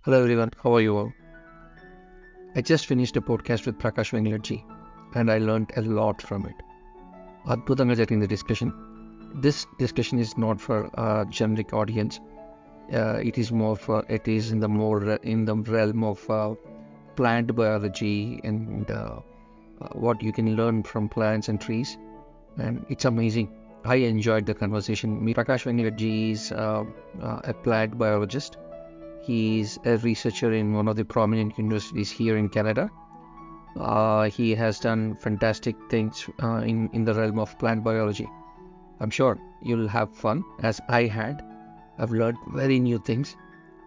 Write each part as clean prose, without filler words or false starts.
Hello everyone, how are you all? I just finished a podcast with Prakash Venglat ji and I learned a lot from it. అద్భుతంగా జరిగింది discussion. This discussion is not for a generic audience. It is in the realm of plant biology and what you can learn from plants and trees, and it's amazing. I enjoyed the conversation. Prakash Venglat ji is a plant biologist. He's a researcher in one of the prominent universities here in Canada. He has done fantastic things in the realm of plant biology. I'm sure you'll have fun as I had. I've learned very new things.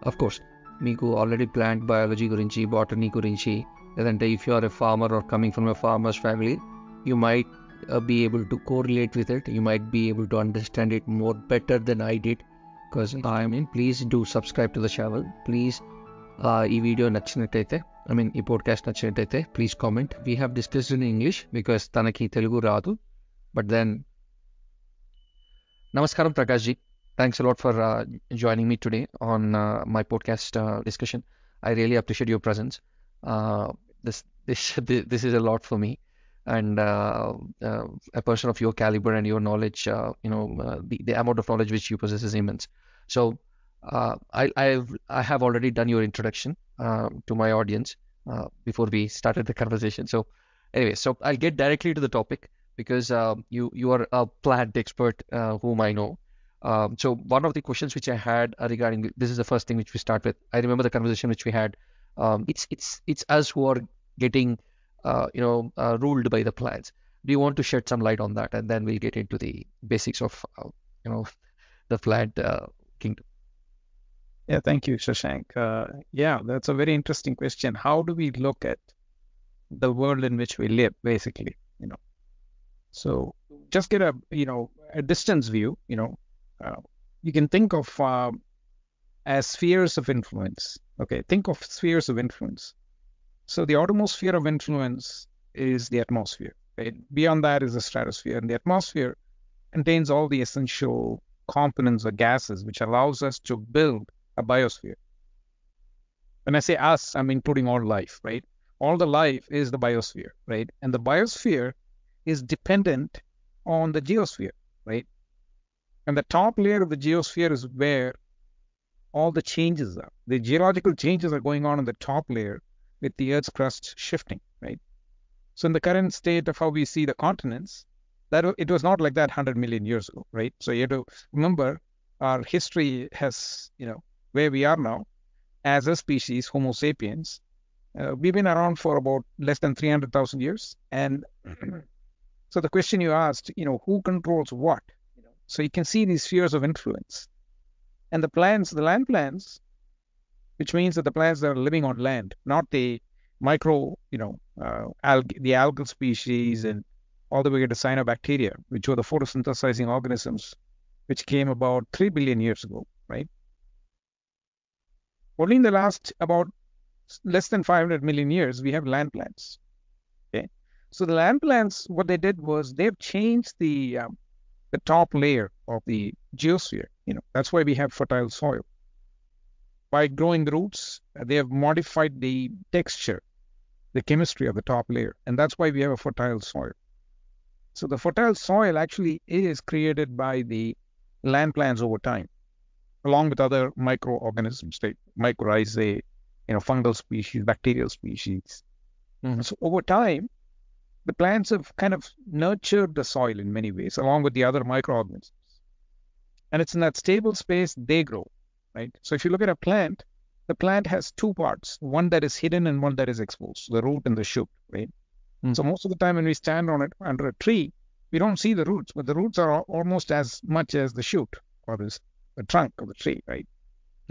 Of course, మీకు already plant biology గురించి, botany గురించి, లేదంటే if you are a farmer or coming from a farmer's family, you might be able to correlate with it. You might be able to understand it more better than I did. Please do subscribe to the channel. Please, ఈ video నచ్చినట్టయితే, ఈ podcast నచ్చినట్టయితే, please comment. We have discussed in English because తనకి తెలుగు రాదు. But then, నమస్కారం Prakash ji. Thanks a lot for joining me today on my podcast discussion. I really appreciate your presence. This is a lot for me, and a person of your caliber and your knowledge, the amount of knowledge which you possess is immense. So I have already done your introduction to my audience before we started the conversation. So anyway, I'll get directly to the topic because you are a plant expert whom I know. So one of the questions which I had regarding this is the first thing which we start with. I remember the conversation which we had. It's us who are getting ruled by the plants. Do you want to shed some light on that, and then we'll get into the basics of the plant kingdom. Yeah, thank you, Shashank. Yeah, that's a very interesting question. How do we look at the world in which we live, basically? So just get a distance view. You can think of as spheres of influence. Okay, think of spheres of influence. So the outermost sphere of influence is the atmosphere. Right? Beyond that is the stratosphere, and the atmosphere contains all the essential components or gases which allows us to build a biosphere. When I say us, I'm including all life, right? All the life is the biosphere, right? And the biosphere is dependent on the geosphere, right? And the top layer of the geosphere is where all the changes are. The geological changes are going on in the top layer with the Earth's crust shifting, right? So in the current state of how we see the continents, that it was not like that 100 million years ago, right? So you have to remember our history has, where we are now as a species, Homo sapiens, we've been around for about less than 300,000 years. And so the question you asked, who controls what? So you can see these spheres of influence. And the land plants, which means that the plants that are living on land, not the the algal species and all the way to cyanobacteria, which were the photosynthesizing organisms, which came about 3 billion years ago, right? Only in the last about less than 500 million years, we have land plants. Okay, so the land plants, what they did was they've changed the top layer of the geosphere. That's why we have fertile soil. By growing the roots, they have modified the texture, the chemistry of the top layer, and that's why we have a fertile soil. So the fertile soil actually is created by the land plants over time, along with other microorganisms like mycorrhizae, fungal species, bacterial species. Mm-hmm. So over time, the plants have kind of nurtured the soil in many ways, along with the other microorganisms. And it's in that stable space they grow, right? So if you look at a plant, the plant has two parts, one that is hidden and one that is exposed, the root and the shoot, right? Mm. So most of the time when we stand on it under a tree, we don't see the roots, but the roots are almost as much as the shoot or the trunk of the tree, right?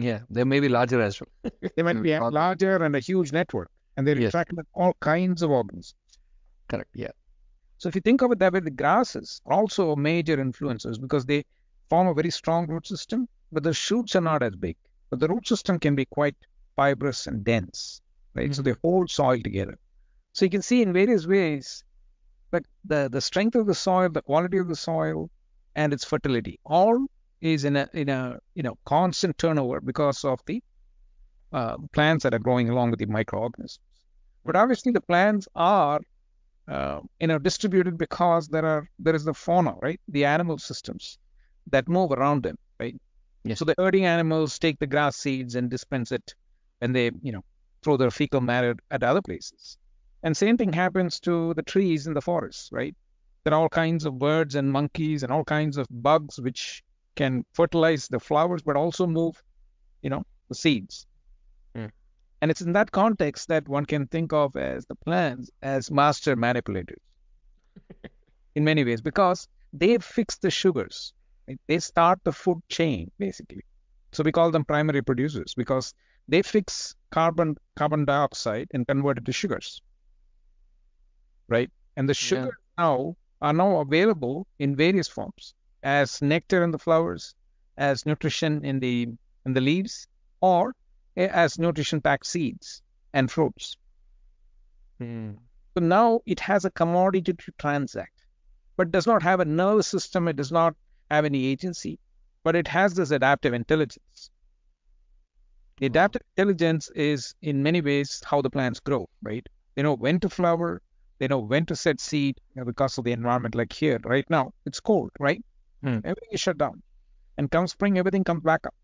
Yeah, they may be larger as well. They might be larger and a huge network, and they interact with all kinds of organisms. Correct, yeah. So if you think of it that way, the grasses are also major influencers because they form a very strong root system, but the shoots are not as big. But the root system can be quite fibrous and dense, right? Mm-hmm. So they hold soil together. So you can see in various ways, but the strength of the soil, the quality of the soil, and its fertility, all is in a constant turnover because of the plants that are growing along with the microorganisms. But obviously the plants are distributed because there is the fauna, right? The animal systems that move around them, right? Yes. So the herding animals take the grass seeds and dispense it when they, throw their fecal matter at other places. And same thing happens to the trees in the forest, right? There are all kinds of birds and monkeys and all kinds of bugs which can fertilize the flowers, but also move, the seeds. Mm. And it's in that context that one can think of as the plants as master manipulators in many ways, because they fix the sugars. Right? They start the food chain, basically. So we call them primary producers because they fix carbon dioxide and convert it to sugars, right? And the sugars now are available in various forms as nectar in the flowers, as nutrition in the leaves, or as nutrition-packed seeds and fruits. Mm. So now it has a commodity to transact, but does not have a nervous system. It does not have any agency, but it has this adaptive intelligence. The adaptive intelligence is in many ways how the plants grow, right? They know when to flower, they know when to set seed, because of the environment. Like here, right now, it's cold, right? Everything is shut down. And come spring, everything comes back up.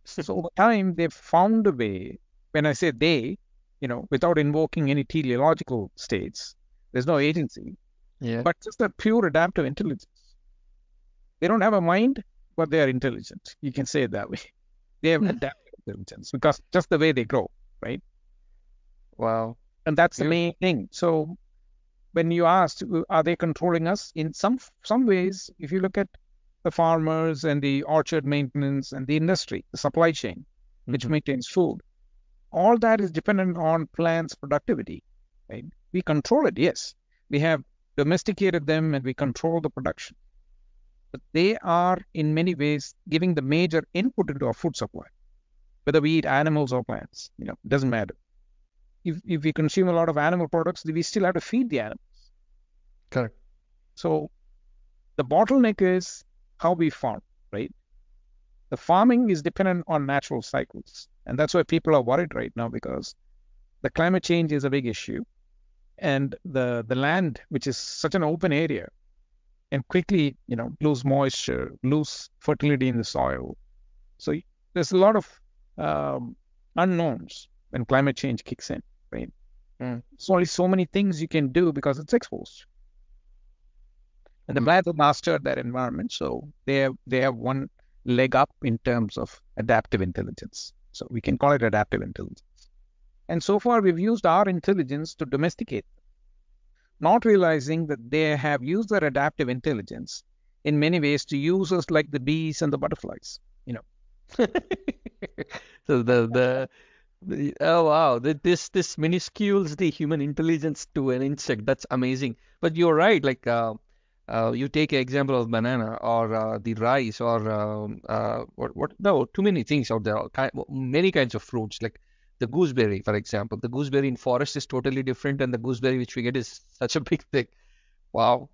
So over time, they've found a way, when I say they, without invoking any teleological states, there's no agency, but just a pure adaptive intelligence. They don't have a mind, but they are intelligent. You can say it that way. They have adaptive intelligence because just the way they grow, right? Wow. And that's the main thing. So when you asked, are they controlling us? In some ways, if you look at the farmers and the orchard maintenance and the industry, the supply chain, which maintains food, all that is dependent on plants' productivity, right? We control it, yes. We have domesticated them and we control the production. But they are, in many ways, giving the major input into our food supply, whether we eat animals or plants, it doesn't matter. If we consume a lot of animal products, we still have to feed the animals. Correct. So the bottleneck is how we farm, right? The farming is dependent on natural cycles. And that's why people are worried right now, because the climate change is a big issue. And the land, which is such an open area, and quickly, lose moisture, lose fertility in the soil. So there's a lot of unknowns when climate change kicks in, right? There's only so many things you can do because it's exposed. And the plants have mastered that environment, so they have one leg up in terms of adaptive intelligence. So we can call it adaptive intelligence. And so far, we've used our intelligence to domesticate them, not realizing that they have used their adaptive intelligence in many ways to use us like the bees and the butterflies, So oh wow, this minuscules the human intelligence to an insect. That's amazing. But you're right. Like you take an example of banana or the rice or what? No, too many things out there. Many kinds of fruits, like the gooseberry, for example. The gooseberry in forest is totally different, and the gooseberry which we get is such a big thing. Wow.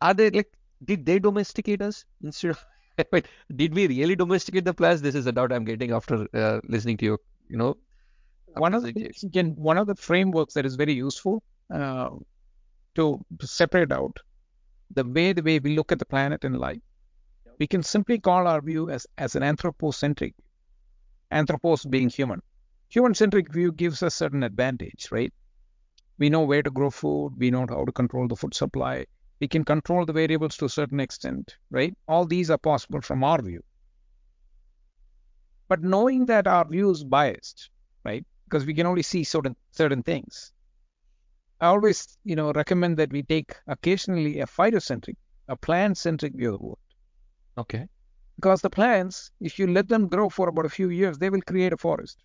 Are they like? Did they domesticate us instead of? Wait, did we really domesticate the plants? This is a doubt I'm getting after listening to you. One of the frameworks that is very useful to separate out the way we look at the planet and life, we can simply call our view as an anthropocentric. Anthropos being human. Human-centric view gives us certain advantage, right? We know where to grow food. We know how to control the food supply. We can control the variables to a certain extent, right? All these are possible from our view. But knowing that our view is biased, right? Because we can only see certain things. I always, recommend that we take occasionally a phytocentric, a plant-centric view of the world. Okay. Because the plants, if you let them grow for about a few years, they will create a forest.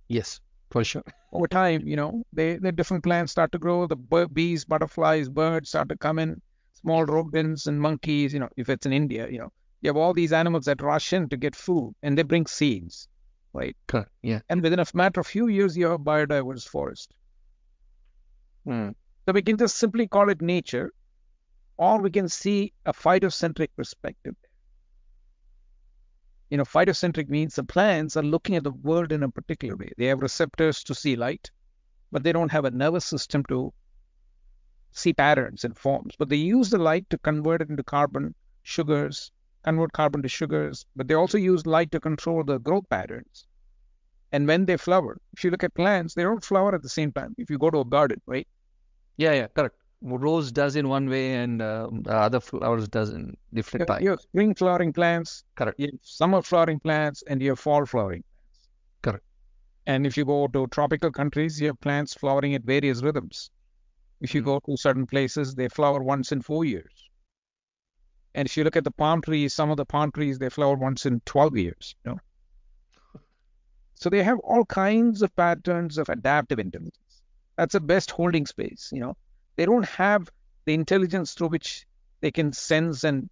Yes, for sure. Over time, the different plants start to grow. The bees, butterflies, birds start to come in. Small rodents and monkeys. If it's in India, you have all these animals that rush in to get food, and they bring seeds, right? Correct. Yeah. And within a matter of few years, you have a biodiverse forest. So we can just simply call it nature, or we can see a phytocentric perspective. phytocentric means the plants are looking at the world in a particular way. They have receptors to see light, but they don't have a nervous system to see patterns and forms. But they use the light to convert it into convert carbon to sugars, but they also use light to control the growth patterns. And when they flower, if you look at plants, they don't flower at the same time. If you go to a garden, right? Yeah, correct. Rose does in one way and the other flowers does in different time. You have spring flowering plants, Correct. you have summer flowering plants, and you have fall flowering. Correct. And if you go to tropical countries, you have plants flowering at various rhythms. If you go to certain places, they flower once in 4 years. And if you look at the palm trees, some of the palm trees, they flower once in 12 years. So they have all kinds of patterns of adaptive intelligence. That's the best holding space. They don't have the intelligence through which they can sense and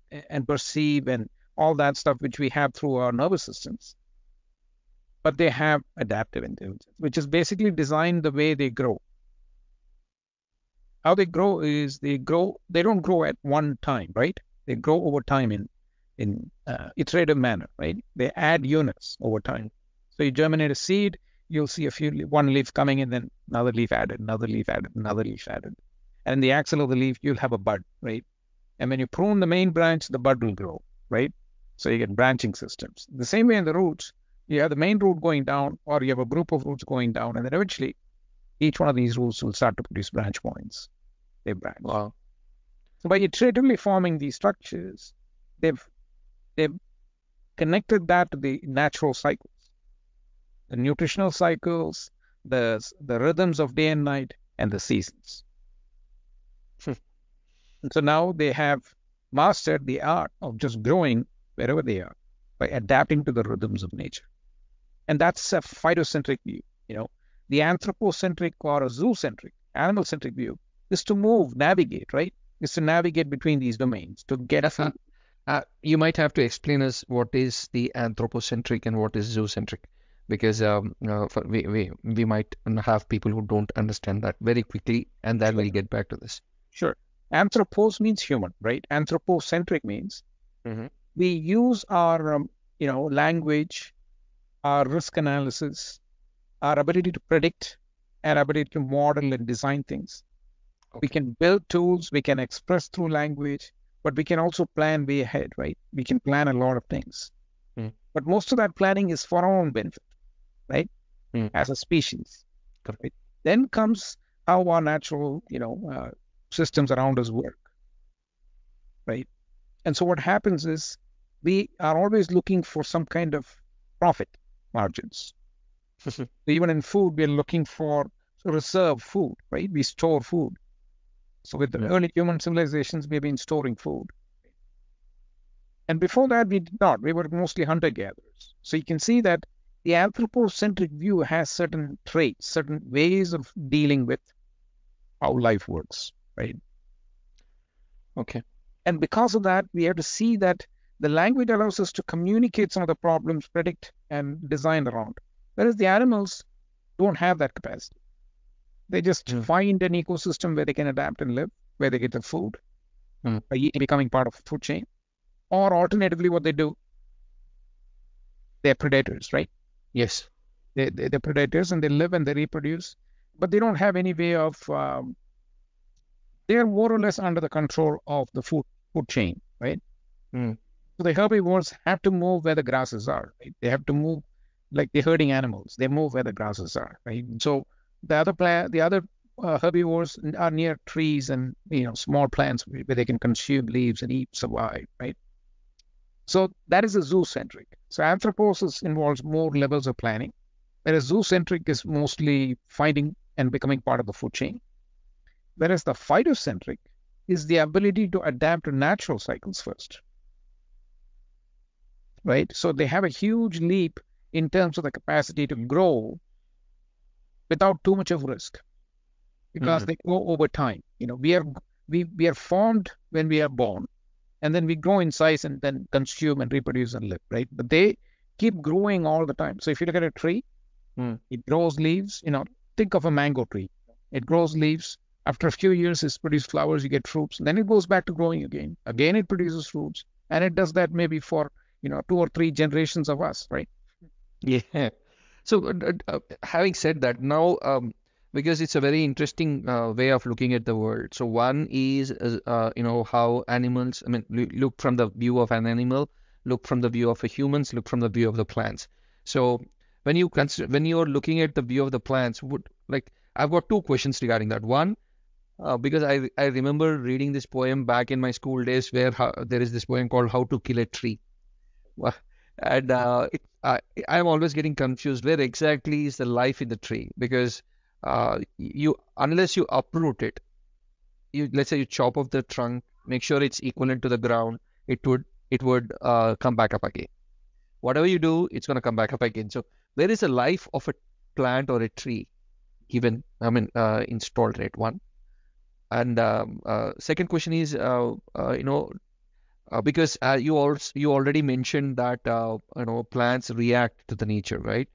perceive and all that stuff which we have through our nervous systems. But they have adaptive intelligence, which is basically designed the way they grow. How they grow is they don't grow at one time, right? They grow over time in iterative manner, right? They add units over time. So you germinate a seed, you'll see one leaf coming in, then another leaf added, another leaf added, another leaf added. And in the axil of the leaf, you'll have a bud, right? And when you prune the main branch, the bud will grow, right? So you get branching systems. The same way in the roots, you have the main root going down, or you have a group of roots going down, and then eventually each one of these roots will start to produce branch points. They branch. Wow. So by iteratively forming these structures, they've connected that to the natural cycles, the nutritional cycles, the rhythms of day and night, and the seasons. And so now they have mastered the art of just growing wherever they are by adapting to the rhythms of nature. And that's a phytocentric view. The anthropocentric or a zoocentric, animal-centric view is to navigate, right? Is to navigate between these domains to get food. You might have to explain us what is the anthropocentric and what is zoocentric, because we might have people who don't understand that very quickly, and then we'll get back to this. Sure. Anthropos means human, right? Anthropocentric means we use our language, our risk analysis, our ability to predict, our ability to model and design things. Okay. We can build tools, we can express through language, but we can also plan way ahead, right? We can plan a lot of things. But most of that planning is for our own benefit, right? As a species. Right? Then comes how our natural, systems around us work, right? And so what happens is we are always looking for some kind of profit margins. So even in food, we're looking for reserve food, right? We store food. So with the early human civilizations, we've been storing food. And before that, we did not. We were mostly hunter-gatherers. So you can see that the anthropocentric view has certain traits, certain ways of dealing with how life works, right? Okay. And because of that, we have to see that the language allows us to communicate some of the problems, predict, and design around. Whereas the animals don't have that capacity. They just find an ecosystem where they can adapt and live, where they get the food, by becoming part of the food chain. Or alternatively, what they do, they're predators, right? Yes. They're predators, and they live and they reproduce, but they don't have any way of, they're more or less under the control of the food chain, right? So the herbivores have to move where the grasses are, right? They have to move like the herding animals. They move where the grasses are, right? So the other herbivores are near trees and small plants where they can consume leaves and eat, survive, right? So that is a zoocentric. So anthroposis involves more levels of planning, whereas zoocentric is mostly finding and becoming part of the food chain. Whereas the phytocentric is the ability to adapt to natural cycles first, right? So they have a huge leap in terms of the capacity to grow without too much of risk, because they grow over time. We are formed when we are born, and then we grow in size and then consume and reproduce and live, right? But they keep growing all the time. So if you look at a tree, it grows leaves. Think of a mango tree. It grows leaves. After a few years, it produces flowers. You get fruits, and then it goes back to growing again. Again, it produces fruits, and it does that maybe for 2 or 3 generations of us, right? Yeah. So, having said that, now, because it's a very interesting way of looking at the world. So, one is, how animals, I mean, look from the view of an animal, look from the view of a humans, look from the view of the plants. So, when you're looking at the view of the plants, I've got two questions regarding that. One, because I remember reading this poem back in my school days, where there is this poem called "How to Kill a Tree." Wha- And I'm always getting confused where exactly is the life in the tree, because unless you uproot it, let's say you chop off the trunk, make sure it's equivalent to the ground, it would come back up again. Whatever you do, it's going to come back up again. So there is a life of a plant or a tree given, I mean, installed, right? One. And second question is, because you already mentioned that plants react to the nature, right?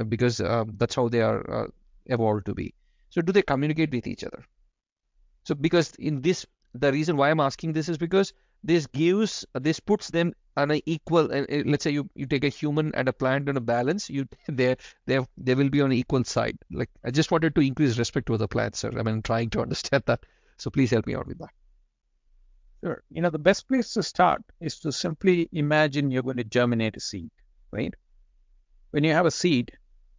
Because that's how they are evolved to be. So do they communicate with each other? So because in this, the reason why I'm asking this is because this puts them on an equal. Let's say you take a human and a plant on a balance. They will be on equal side. Like, I just wanted to increase respect to the plants, sir. I mean, trying to understand that. So please help me out with that. Sure. The best place to start is to simply imagine you're going to germinate a seed, right? When you have a seed,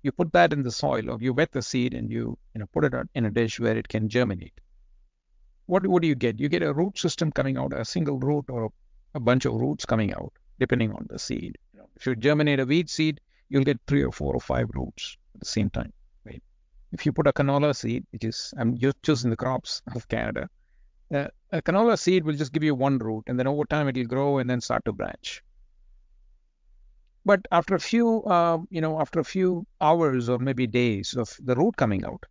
you put that in the soil, or you wet the seed and you put it in a dish where it can germinate. What do you get? You get a root system coming out, a single root or a bunch of roots coming out, depending on the seed. If you germinate a wheat seed, you'll get 3 or 4 or 5 roots at the same time, right? If you put a canola seed, I'm just choosing the crops of Canada, a canola seed will just give you one root, and then over time it will grow and then start to branch. But after a few hours or maybe days of the root coming out,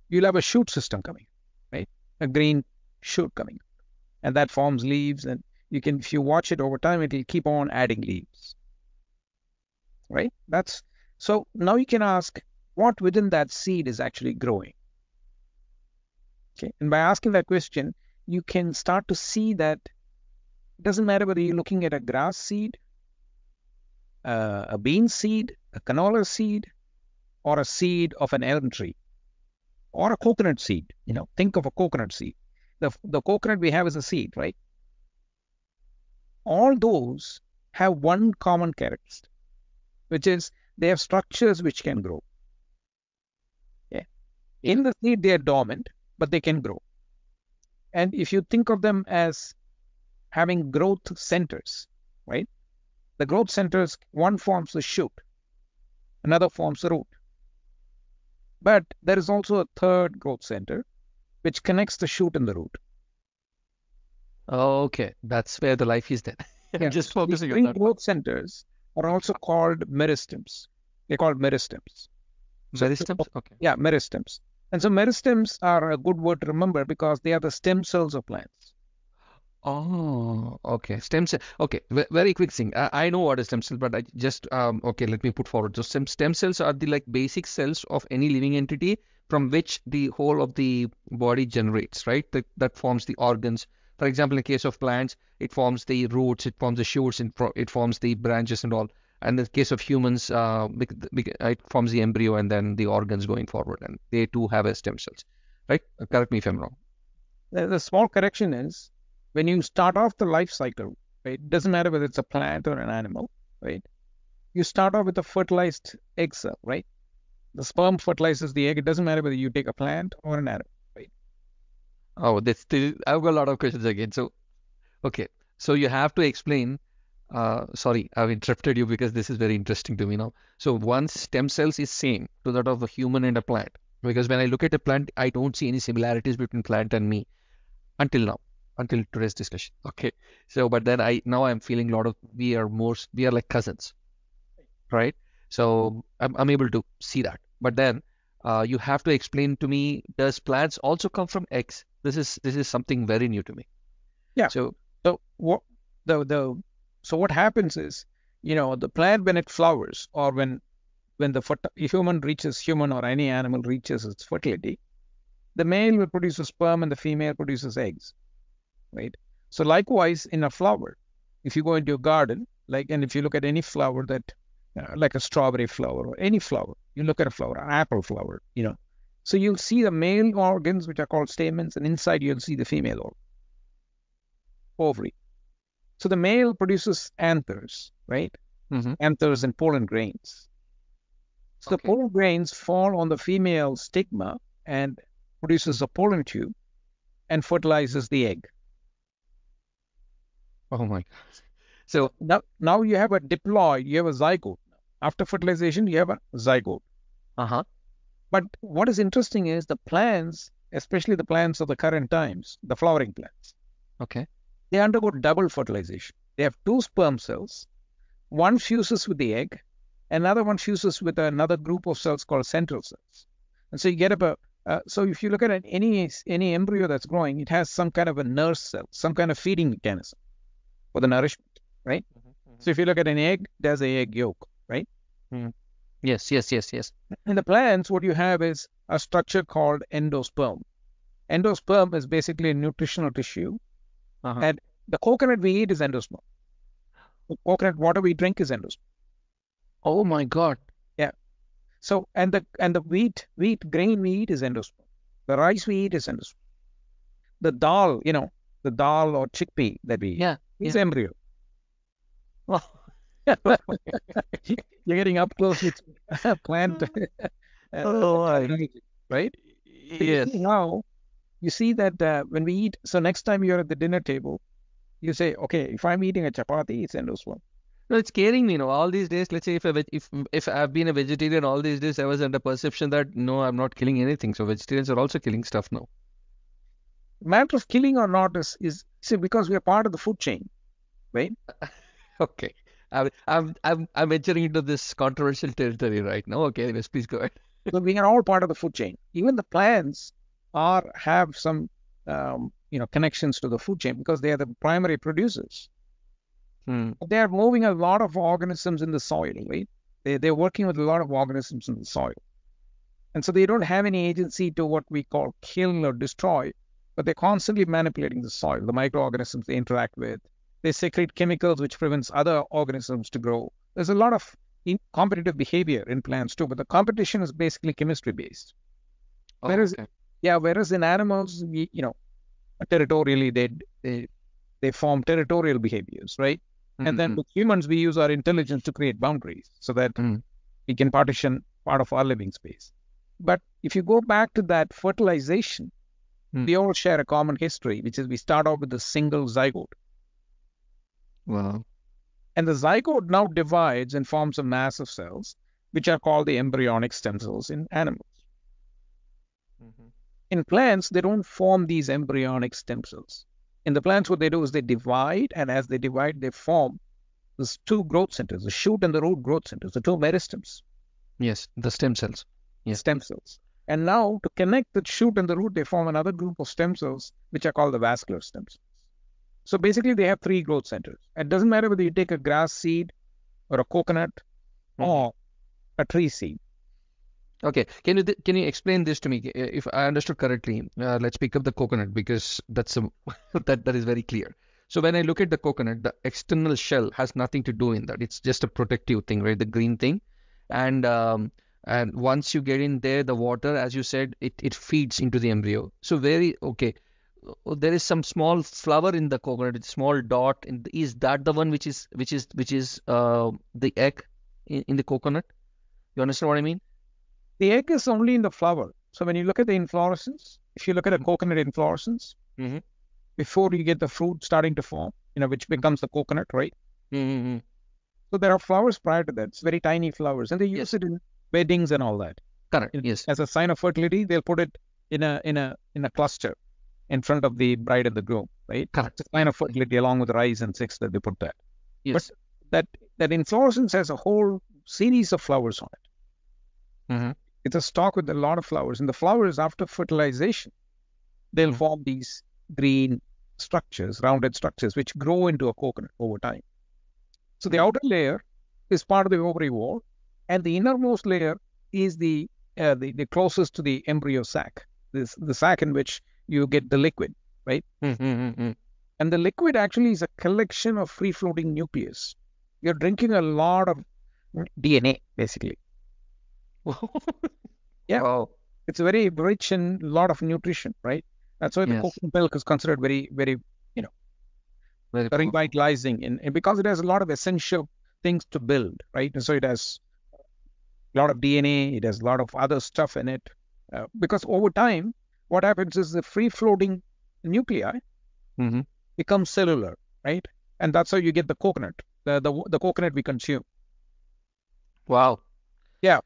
you'll have a shoot system coming, right? A green shoot coming, and that forms leaves. And if you watch it over time, it will keep on adding leaves, right? So now you can ask what within that seed is actually growing. Okay, and by asking that question, you can start to see that it doesn't matter whether you're looking at a grass seed, a bean seed, a canola seed, or a seed of an elm tree, or a coconut seed. Think of a coconut seed. The coconut we have is a seed, right? All those have one common characteristic, which is they have structures which can grow. Yeah. In the seed, they are dormant, but they can grow. And if you think of them as having growth centers, right? The growth centers, one forms the shoot, another forms the root. But there is also a third growth center, which connects the shoot and the root. Okay, that's where the life is then. Yeah. Just focusing on These that. growth centers are also called meristems. They're called meristems. Meristems? Okay. Yeah, meristems. And so meristems are a good word to remember because they are the stem cells of plants. Oh, okay. Stem cell. Okay, very quick thing. I know what is stem cell, but I just okay. Let me put forward. So stem cells are the like basic cells of any living entity from which the whole of the body generates, right? That forms the organs. For example, in the case of plants, it forms the roots, it forms the shoots, it forms the branches and all. And in the case of humans, it forms the embryo and then the organs going forward, and they too have a stem cells, right? Correct me if I'm wrong. The small correction is when you start off the life cycle, right? It doesn't matter whether it's a plant or an animal, right? You start off with a fertilized egg cell, right? The sperm fertilizes the egg. It doesn't matter whether you take a plant or an animal, right? Oh, I've got a lot of questions again. So, okay. So you have to explain. Sorry, I've interrupted you because this is very interesting to me now. So one stem cells is same to that of a human and a plant. Because when I look at a plant, I don't see any similarities between plant and me until now, until today's discussion. Okay. So, but then now I'm feeling a lot of we are like cousins, right? So I'm able to see that. But then you have to explain to me, does plants also come from eggs? This is something very new to me. Yeah. So So what happens is, the plant when it flowers or when if human or any animal reaches its fertility, the male will produce a sperm and the female produces eggs, right? So likewise in a flower, if you go into your garden, and if you look at any flower like a strawberry flower or any flower, you look at a flower, an apple flower, so you'll see the male organs, which are called stamens, and inside you'll see the female ovary. So the male produces anthers, right? Anthers and pollen grains. So the pollen grains fall on the female stigma and produces a pollen tube and fertilizes the egg. Oh my God. So now you have a diploid, you have a zygote. After fertilization, you have a zygote. But what is interesting is the plants, especially the plants of the current times, the flowering plants, they undergo double fertilization. They have two sperm cells. One fuses with the egg, another one fuses with another group of cells called central cells. And so you get so if you look at any embryo that's growing, it has some kind of a nurse cell, some kind of feeding mechanism for the nourishment, right? So if you look at an egg, there's an egg yolk, right? Yes. In the plants, what you have is a structure called endosperm. Endosperm is basically a nutritional tissue. And the coconut we eat is endosperm. The coconut water we drink is endosperm. Oh my God. Yeah. So and the wheat grain we eat is endosperm. The rice we eat is endosperm. The dal, the dal or chickpea that we eat is embryo. You're getting up close with plant right? Yes. Now you see that when we eat, so next time you're at the dinner table, you say, okay, if I'm eating a chapati, it's endosperm. No, it's scaring me. All these days, let's say if I've been a vegetarian all these days, I was under perception that no, I'm not killing anything. So vegetarians are also killing stuff now. Matter of killing or not is because we are part of the food chain, right? Okay. I'm venturing into this controversial territory right now. Okay, anyways, please go ahead. So we are all part of the food chain. Even the plants have some connections to the food chain because they are the primary producers. But they are moving a lot of organisms in the soil, right? They're working with a lot of organisms in the soil. And so they don't have any agency to what we call kill or destroy, but they're constantly manipulating the soil, the microorganisms they interact with. They secrete chemicals which prevents other organisms to grow. There's a lot of competitive behavior in plants too, but the competition is basically chemistry based. Whereas in animals, territorially they form territorial behaviors, right? And then with humans, we use our intelligence to create boundaries so that we can partition part of our living space. But if you go back to that fertilization, we all share a common history, which is we start off with a single zygote. Wow. And the zygote now divides and forms a mass of cells, which are called the embryonic stem cells in animals. In plants, they don't form these embryonic stem cells. In the plants, what they do is they divide, and as they divide, they form these two growth centers, the shoot and the root growth centers, the two meristems. Yes, the stem cells. Yes. Stem cells. And now, to connect the shoot and the root, they form another group of stem cells, which are called the vascular stem cells. So basically, they have three growth centers. It doesn't matter whether you take a grass seed or a coconut or a tree seed. Okay, can you explain this to me? If I understood correctly, let's pick up the coconut because that is very clear. So when I look at the coconut, the external shell has nothing to do in that. It's just a protective thing, right? The green thing, and once you get in there, the water, as you said, it feeds into the embryo. So there is some small flower in the coconut, it's small dot. Is that the one which is the egg in the coconut? You understand what I mean? The egg is only in the flower. So when you look at the inflorescence, if you look at a coconut inflorescence, before you get the fruit starting to form, which becomes the coconut, right? So there are flowers prior to that. It's very tiny flowers, and they use it in weddings and all that. Correct. Yes. As a sign of fertility, they'll put it in a cluster in front of the bride and the groom, right? Correct. It's a sign of fertility along with rice and six that they put that. Yes. But that inflorescence has a whole series of flowers on it. It's a stalk with a lot of flowers. And the flowers, after fertilization, they'll form these green structures, rounded structures, which grow into a coconut over time. So the outer layer is part of the ovary wall, and the innermost layer is the closest to the embryo sac. The sac in which you get the liquid, right? And the liquid actually is a collection of free-floating nucleus. You're drinking a lot of DNA, basically. Yeah. Wow. It's very rich in a lot of nutrition, right? That's why the Yes. coconut milk is considered very, very, Very powerful. revitalizing, and because it has a lot of essential things to build, right? And so it has a lot of DNA, it has a lot of other stuff in it. Because over time, what happens is the free-floating nuclei Mm-hmm. become cellular, right? And that's how you get the coconut, the coconut we consume. Wow. Yeah.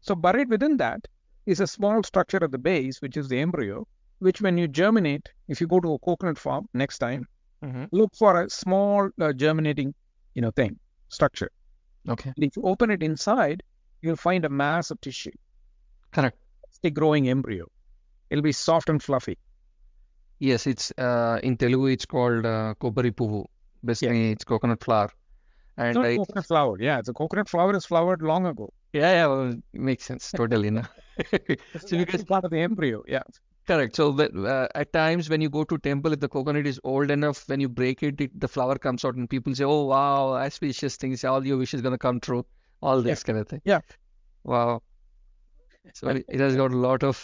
So buried within that is a small structure at the base, which is the embryo, which when you germinate, if you go to a coconut farm next time, Mm-hmm. look for a small germinating, structure. Okay. And if you open it inside, you'll find a mass of tissue. Correct. It's a growing embryo. It'll be soft and fluffy. Yes, it's in Telugu it's called Kobari Puvu. Yeah. Basically, it's coconut flower. It's And not I, coconut flower. Yeah, it's a coconut flower is flowered long ago. yeah, well, it makes sense totally, no? This is So because actually part of the embryo. Yeah. correct. So at times when you go to temple, if the coconut is old enough, when you break it, the flower comes out, and people say, "Oh wow, auspicious things, all your wishes gonna come true." All Yeah. this kind of thing. Yeah. Wow. So it has got a lot of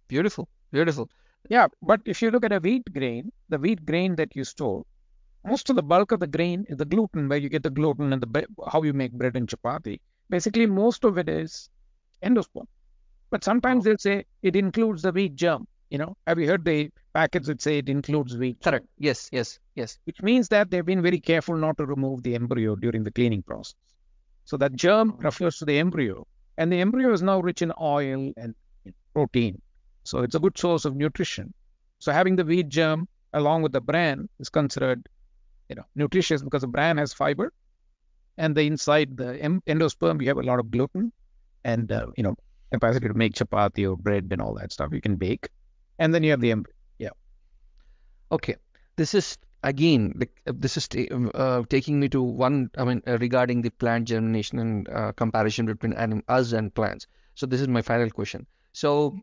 beautiful, beautiful. Yeah. But if you look at a wheat grain, the wheat grain that you store, most of the bulk of the grain is the gluten, where you get the gluten and how you make bread and chapati. Basically, most of it is endosperm. But sometimes Wow. they'll say it includes the wheat germ. Have you heard the packets that say it includes wheat germ? Correct. Yes, yes, yes. Which means that they've been very careful not to remove the embryo during the cleaning process. So that germ refers to the embryo, and the embryo is now rich in oil and protein. So it's a good source of nutrition. So having the wheat germ along with the bran is considered, nutritious, because the bran has fiber, and inside the endosperm you have a lot of gluten and capacity to make chapati or bread and all that stuff you can bake, and then you have the embryo. Yeah. Okay. This is again, this is taking me to one, I mean, regarding the plant germination and comparison between us and plants. So this is my final question. So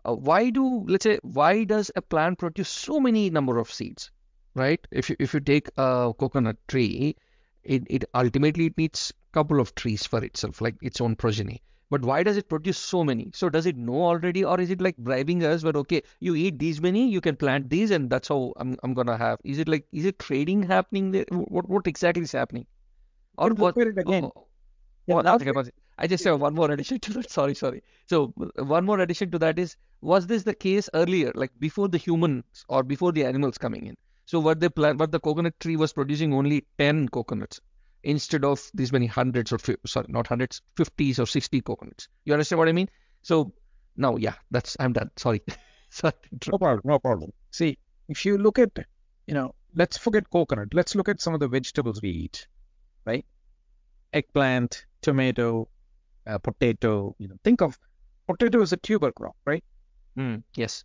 let's say, why does a plant produce so many number of seeds, right? If you take a coconut tree, it ultimately it needs couple of trees for itself, like its own progeny. But why does it produce so many? So does it know already, or is it like bribing us? But okay, you eat these many, you can plant these, and that's how I'm gonna have. Is it trading happening there? What exactly is happening? You Or can what? look at it again. Yeah, One now second, one second. I just have one more addition to that. Sorry, sorry. So one more addition to that is, was this the case earlier, like before the humans or before the animals coming in? So what the coconut tree was producing only 10 coconuts instead of these many hundreds or sorry, not hundreds, 50s or 60 coconuts. You understand what I mean? So now, yeah, I'm done. Sorry. Sorry. no problem, no problem. See, if you look at, let's forget coconut. Let's look at some of the vegetables we eat, right? Eggplant, tomato, potato. Think of potato as a tuber crop, right? Yes.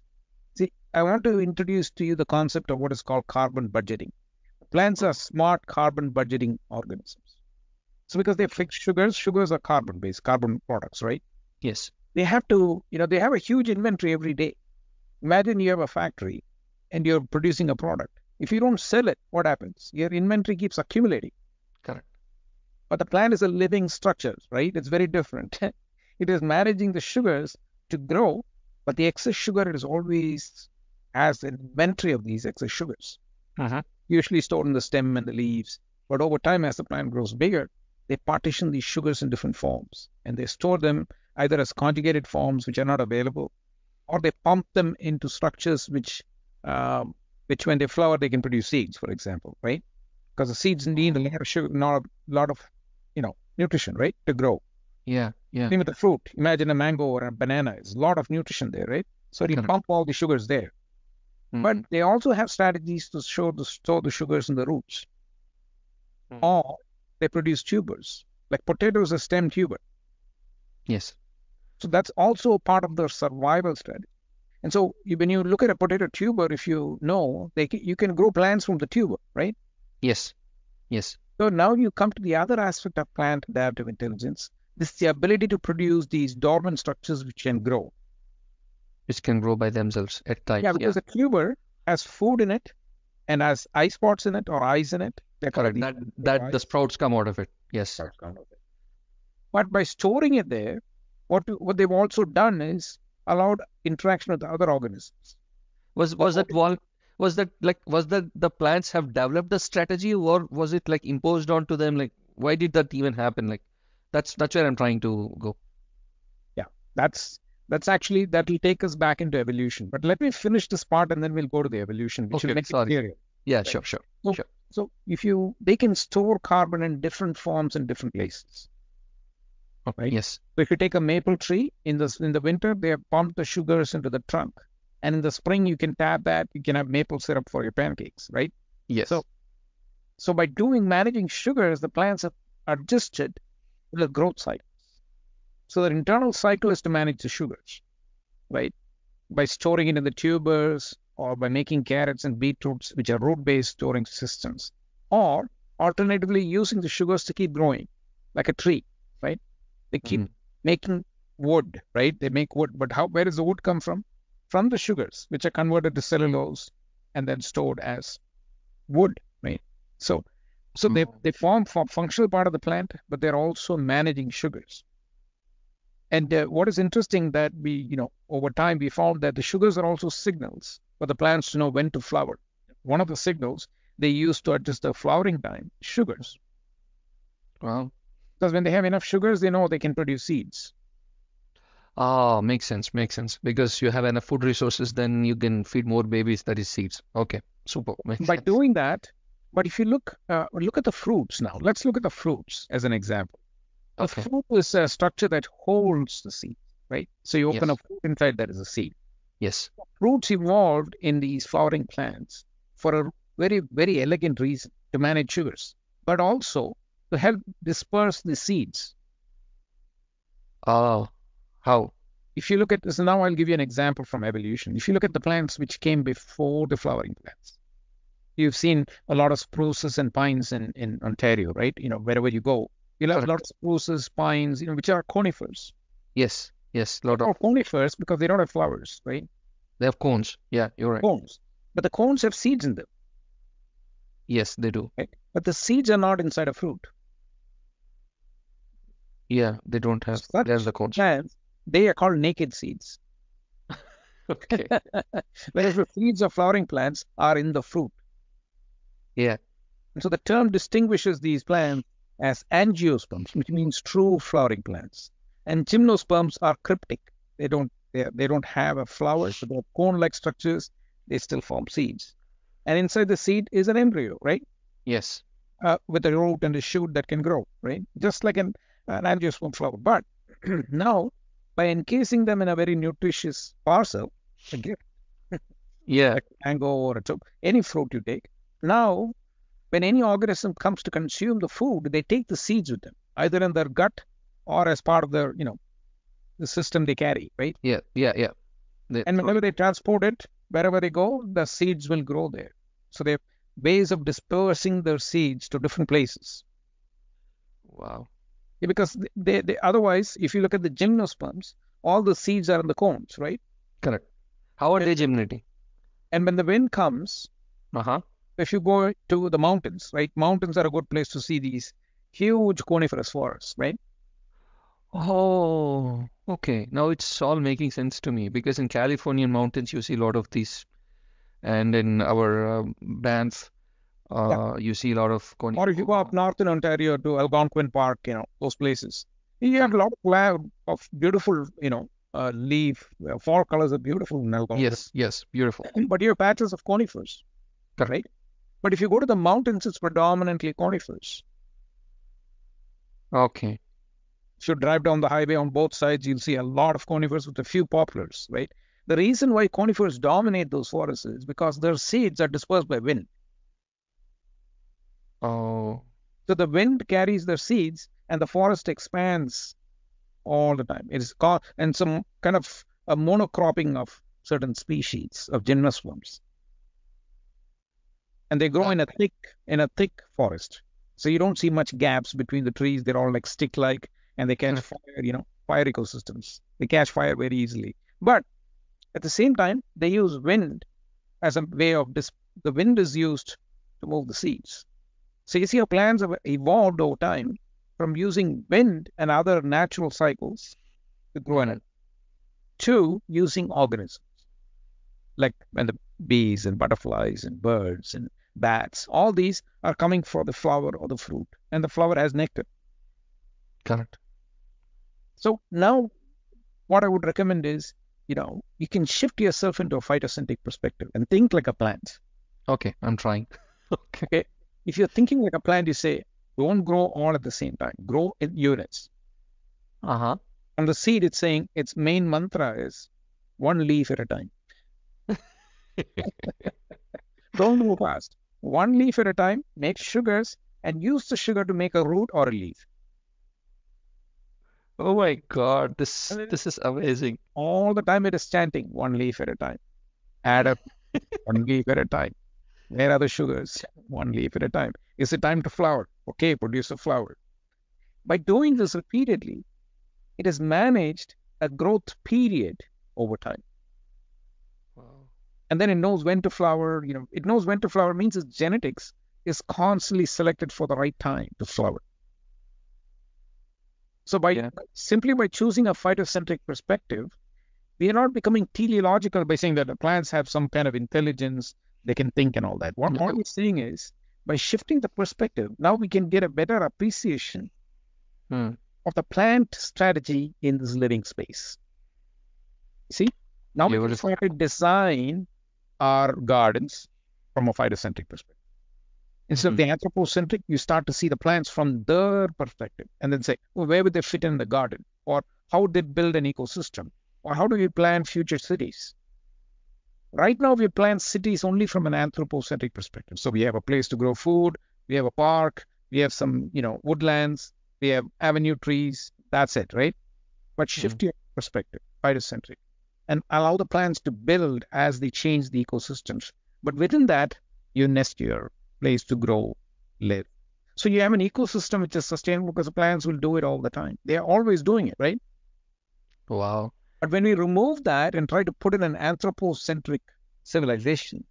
See, I want to introduce to you the concept of what is called carbon budgeting. Plants are smart carbon budgeting organisms. So because they fix sugars are carbon-based, carbon products, right? Yes. They have to, they have a huge inventory every day. Imagine you have a factory and you're producing a product. If you don't sell it, what happens? Your inventory keeps accumulating. Correct. But the plant is a living structure, right? It's very different. It is managing the sugars to grow, but the excess sugar, it is always has an inventory of these excess sugars, usually stored in the stem and the leaves. But over time, as the plant grows bigger, they partition these sugars in different forms, and they store them either as conjugated forms, which are not available, or they pump them into structures which when they flower, they can produce seeds, for example, right? Because the seeds need a lot of sugar, not a lot of, nutrition, right, to grow. Yeah. Yeah. Same with the fruit. Imagine a mango or a banana. There's a lot of nutrition there, right? So it'll Correct. pump all the sugars there. But they also have strategies to store the sugars in the roots. Or they produce tubers. Like potato is a stem tuber. Yes. So that's also part of their survival strategy. And so when you look at a potato tuber, if you know, you can grow plants from the tuber, right? Yes. Yes. So now you come to the other aspect of plant adaptive intelligence. This is the ability to produce these dormant structures which can grow. Which can grow by themselves at times. Yeah, because the tuber has food in it and has eye spots in it or eyes in it. They're called Correct. the That the eyes. sprouts come out of it. Yes. But by storing it there, what they've also done is allowed interaction with the other organisms. Was that wall? Was that the plants have developed the strategy, or was it like imposed onto them? Like, why did that even happen? Like, that's where I'm trying to go. Yeah, that's actually that will take us back into evolution. But let me finish this part and then we'll go to the evolution, which will Okay, make it sorry. clearer. Yeah, Right. sure, sure, So, sure. so if they can store carbon in different forms in different places, Oh, right? yes, So if you take a maple tree in the winter, they have pumped the sugars into the trunk, and in the spring you can tap that. You can have maple syrup for your pancakes, right? yes. So so by managing sugars, the plants have adjusted to the growth cycle. So their internal cycle is to manage the sugars, right? By storing it in the tubers or by making carrots and beetroots, which are root-based storing systems, or alternatively using the sugars to keep growing, like a tree, right? They keep Mm. making wood, right? They make wood, but where does the wood come from? From the sugars, which are converted to cellulose and then stored as wood, right? So, so they form functional part of the plant, but they're also managing sugars. And what is interesting that over time we found that the sugars are also signals for the plants to know when to flower. One of the signals they use to adjust the flowering time, sugars. Wow. Because when they have enough sugars, they know they can produce seeds. Ah, makes sense, makes sense. Because you have enough food resources, then you can feed more babies, that is seeds. Okay, super, makes By sense. doing that, but if you look at the fruits now, let's look at the fruits as an example. The Okay, fruit is a structure that holds the seed, right? So you open a yes, fruit inside, there is a seed. yes. Fruits evolved in these flowering plants for a very, very elegant reason to manage sugars, but also to help disperse the seeds. Ah, how? If you look at this, now I'll give you an example from evolution. If you look at the plants which came before the flowering plants, you've seen a lot of spruces and pines in Ontario, right? Wherever you go, you'll have a lot Correct. of spruces, pines, which are conifers. Yes, yes, They're lot of. called conifers because they don't have flowers, right? They have cones. Yeah, you're right. Cones. But the cones have seeds in them, Yes, they do. right? But the seeds are not inside a fruit. Yeah, they don't have. There's Such the cones. plants, they are called naked seeds. Okay. Whereas the seeds of flowering plants are in the fruit. Yeah. And so the term distinguishes these plants as angiosperms, which means true flowering plants. And gymnosperms are cryptic. They don't have a flower, so they have cone-like structures. They still form seeds. And inside the seed is an embryo, right? Yes. With a root and a shoot that can grow, right? Just like an angiosperm flower. But now, by encasing them in a very nutritious parcel, a gift, Yeah. like a mango or any fruit you take, now when any organism comes to consume the food, they take the seeds with them, either in their gut or as part of the system they carry, right? Yeah. Yeah. Yeah. And Throw whenever it. they transport it, wherever they go, the seeds will grow there. So they have ways of dispersing their seeds to different places. Wow. Yeah, because they otherwise, if you look at the gymnosperms, all the seeds are in the cones, right? Correct. How are And they germinating? when the wind comes, Uh-huh. if you go to the mountains, right? Mountains are a good place to see these huge coniferous forests, right? Oh, okay. Now it's all making sense to me because in Californian mountains you see a lot of these, and in our Banff, Yeah. you see a lot of coni. Or if you go up north in Ontario to Algonquin Park, those places, you have a Correct. lot of beautiful, leaf, fall colors are beautiful in Algonquin. Yes, yes, beautiful. But you have patches of conifers, Correct. right? But if you go to the mountains, it's predominantly conifers. Okay. If you drive down the highway on both sides, you'll see a lot of conifers with a few poplars, right? The reason why conifers dominate those forests is because their seeds are dispersed by wind. Oh, So the wind carries their seeds and the forest expands all the time. It is called, and some kind of a monocropping of certain species of gymnosperms. And they grow in a thick forest. So you don't see much gaps between the trees. They're all like stick-like and they catch correct. fire, fire ecosystems. They catch fire very easily. But at the same time, they use wind as a way of the wind is used to move the seeds. So you see how plants have evolved over time from using wind and other natural cycles to grow energy to using organisms like when the bees and butterflies and birds and bats, all these are coming for the flower or the fruit, and the flower has nectar. Correct. So now what I would recommend is, you can shift yourself into a phytocentric perspective and think like a plant. Okay, I'm trying. Okay. If you're thinking like a plant, you say, don't grow all at the same time. Grow in units. Uh-huh. On the seed, it's saying its main mantra is one leaf at a time. Don't move fast. One leaf at a time, make sugars, and use the sugar to make a root or a leaf. Oh my God, And then this is amazing. all the time it is chanting one leaf at a time. Add up one leaf at a time. Where are the sugars? One leaf at a time. Is it time to flower? Okay, produce a flower. By doing this repeatedly, it has managed a growth period over time. Wow. And then it knows when to flower. It knows when to flower means its genetics is constantly selected for the right time to flower. So simply by choosing a phytocentric perspective, we are not becoming teleological by saying that the plants have some kind of intelligence, they can think and all that. What we're saying is, by shifting the perspective, now we can get a better appreciation of the plant strategy in this living space. See, now we can start to design our gardens from a phytocentric perspective. Instead of the anthropocentric, you start to see the plants from their perspective and then say, well, where would they fit in the garden? Or how would they build an ecosystem? Or how do we plan future cities? Right now, we plan cities only from an anthropocentric perspective. So we have a place to grow food, we have a park, we have some, woodlands, we have avenue trees. That's it, right? But shift your perspective, phytocentric, and allow the plants to build as they change the ecosystems. But within that, you nest your place to grow, live. So you have an ecosystem which is sustainable because the plants will do it all the time. They are always doing it, right? Wow. But when we remove that and try to put in an anthropocentric civilization,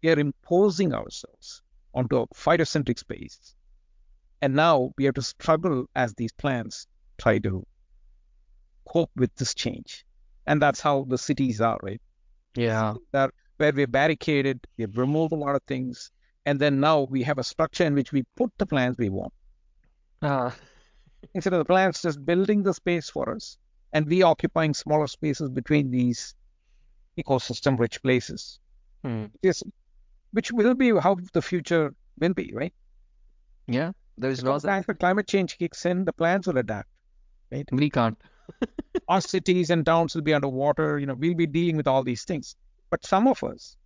we are imposing ourselves onto a phytocentric space. And now we have to struggle as these plants try to cope with this change. And that's how the cities are, right? Yeah. Where we're barricaded, we've removed a lot of things, and then now we have a structure in which we put the plants we want. Instead of the plants just building the space for us, and we occupying smaller spaces between these ecosystem-rich places, which will be how the future will be, right? Yeah, there is no As the climate change kicks in, the plants will adapt, right? We can't. Our cities and towns will be underwater. We'll be dealing with all these things. But some of us,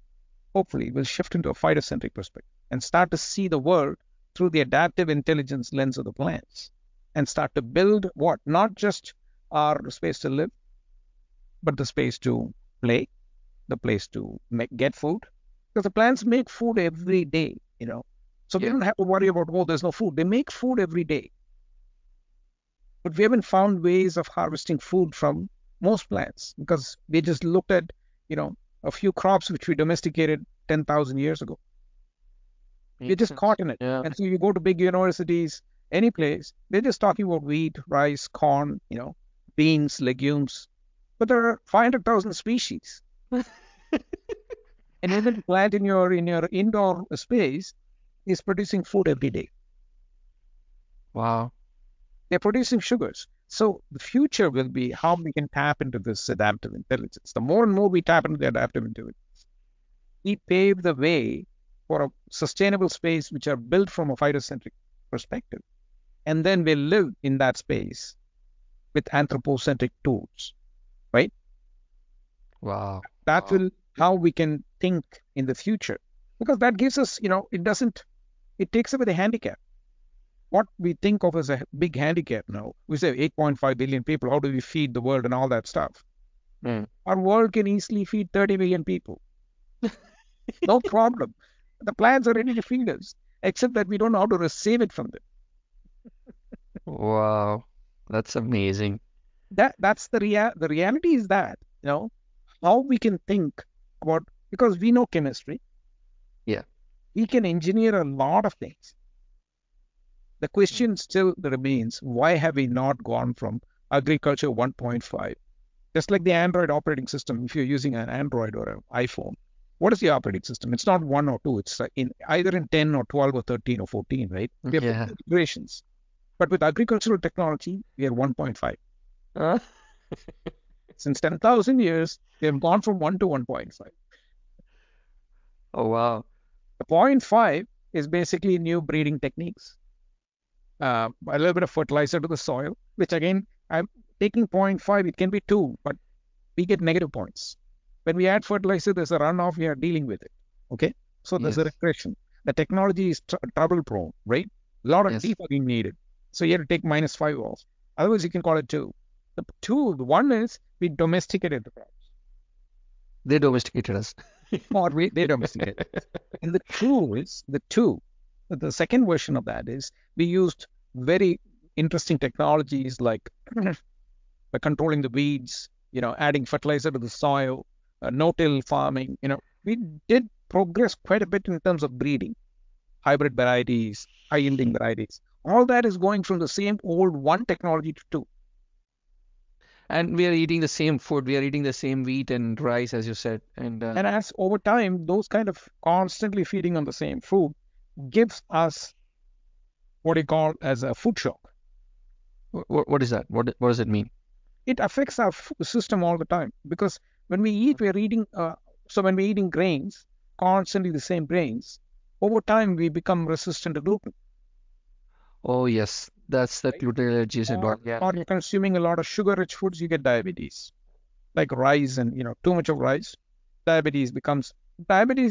hopefully, will shift into a phytocentric perspective and start to see the world through the adaptive intelligence lens of the plants and start to build what? Not just our space to live, but the space to play, the place to get food. Because the plants make food every day, So we don't have to worry about, there's no food. They make food every day. But we haven't found ways of harvesting food from most plants because we just looked at, a few crops which we domesticated 10,000 years ago. We're just caught in it. Yeah. And so you go to big universities, any place, they're just talking about wheat, rice, corn, beans, legumes. But there are 500,000 species. And every plant in your indoor space is producing food every day. Wow. They're producing sugars. So the future will be how we can tap into this adaptive intelligence. The more and more we tap into the adaptive intelligence, we pave the way for a sustainable space which are built from a phytocentric perspective. And then we'll live in that space with anthropocentric tools, right? Wow. That will how we can think in the future. Because that gives us, it takes away the handicap. What we think of as a big handicap now, we say 8.5 billion people, how do we feed the world and all that stuff? Our world can easily feed 30 million people. No problem. The plants are ready to feed us, except that we don't know how to receive it from them. Wow. That's amazing. That's the reality is that, how we can think about, because we know chemistry. we can engineer a lot of things. The question still remains, why have we not gone from agriculture 1.5? Just like the Android operating system, if you're using an Android or an iPhone, what is the operating system? It's not 1 or 2. It's either in 10 or 12 or 13 or 14, right? We have Yeah. iterations. But with agricultural technology, we are 1.5. Uh, Since 10,000 years, we have gone from 1 to 1.5. oh, wow. The 0.5 is basically new breeding techniques. A little bit of fertilizer to the soil, which again, I'm taking 0.5, it can be 2, but we get negative points. When we add fertilizer, there's a runoff, we are dealing with it. Okay? So there's a Yes. regression. The technology is trouble prone, right? A lot of Yes. debugging needed. So you have to take -5 off. Otherwise, you can call it 2. The one is we domesticated the crops, They domesticated us. or they domesticated. And the second version of that is we used very interesting technologies like by controlling the weeds, adding fertilizer to the soil, no-till farming. We did progress quite a bit in terms of breeding, hybrid varieties, high-yielding varieties. All that is going from the same old one technology to two. And we are eating the same food. We are eating the same wheat and rice, as you said. And And as over time, those kind of constantly feeding on the same food gives us what you call as a food shock. what is that? What does it mean? It affects our system all the time because when we eat, we're eating. So when we're eating grains, constantly the same grains, over time we become resistant to gluten. Oh, yes. That's the Right? gluten allergies and all. Yeah. Or you're consuming a lot of sugar-rich foods, you get diabetes, like rice and too much of rice. Diabetes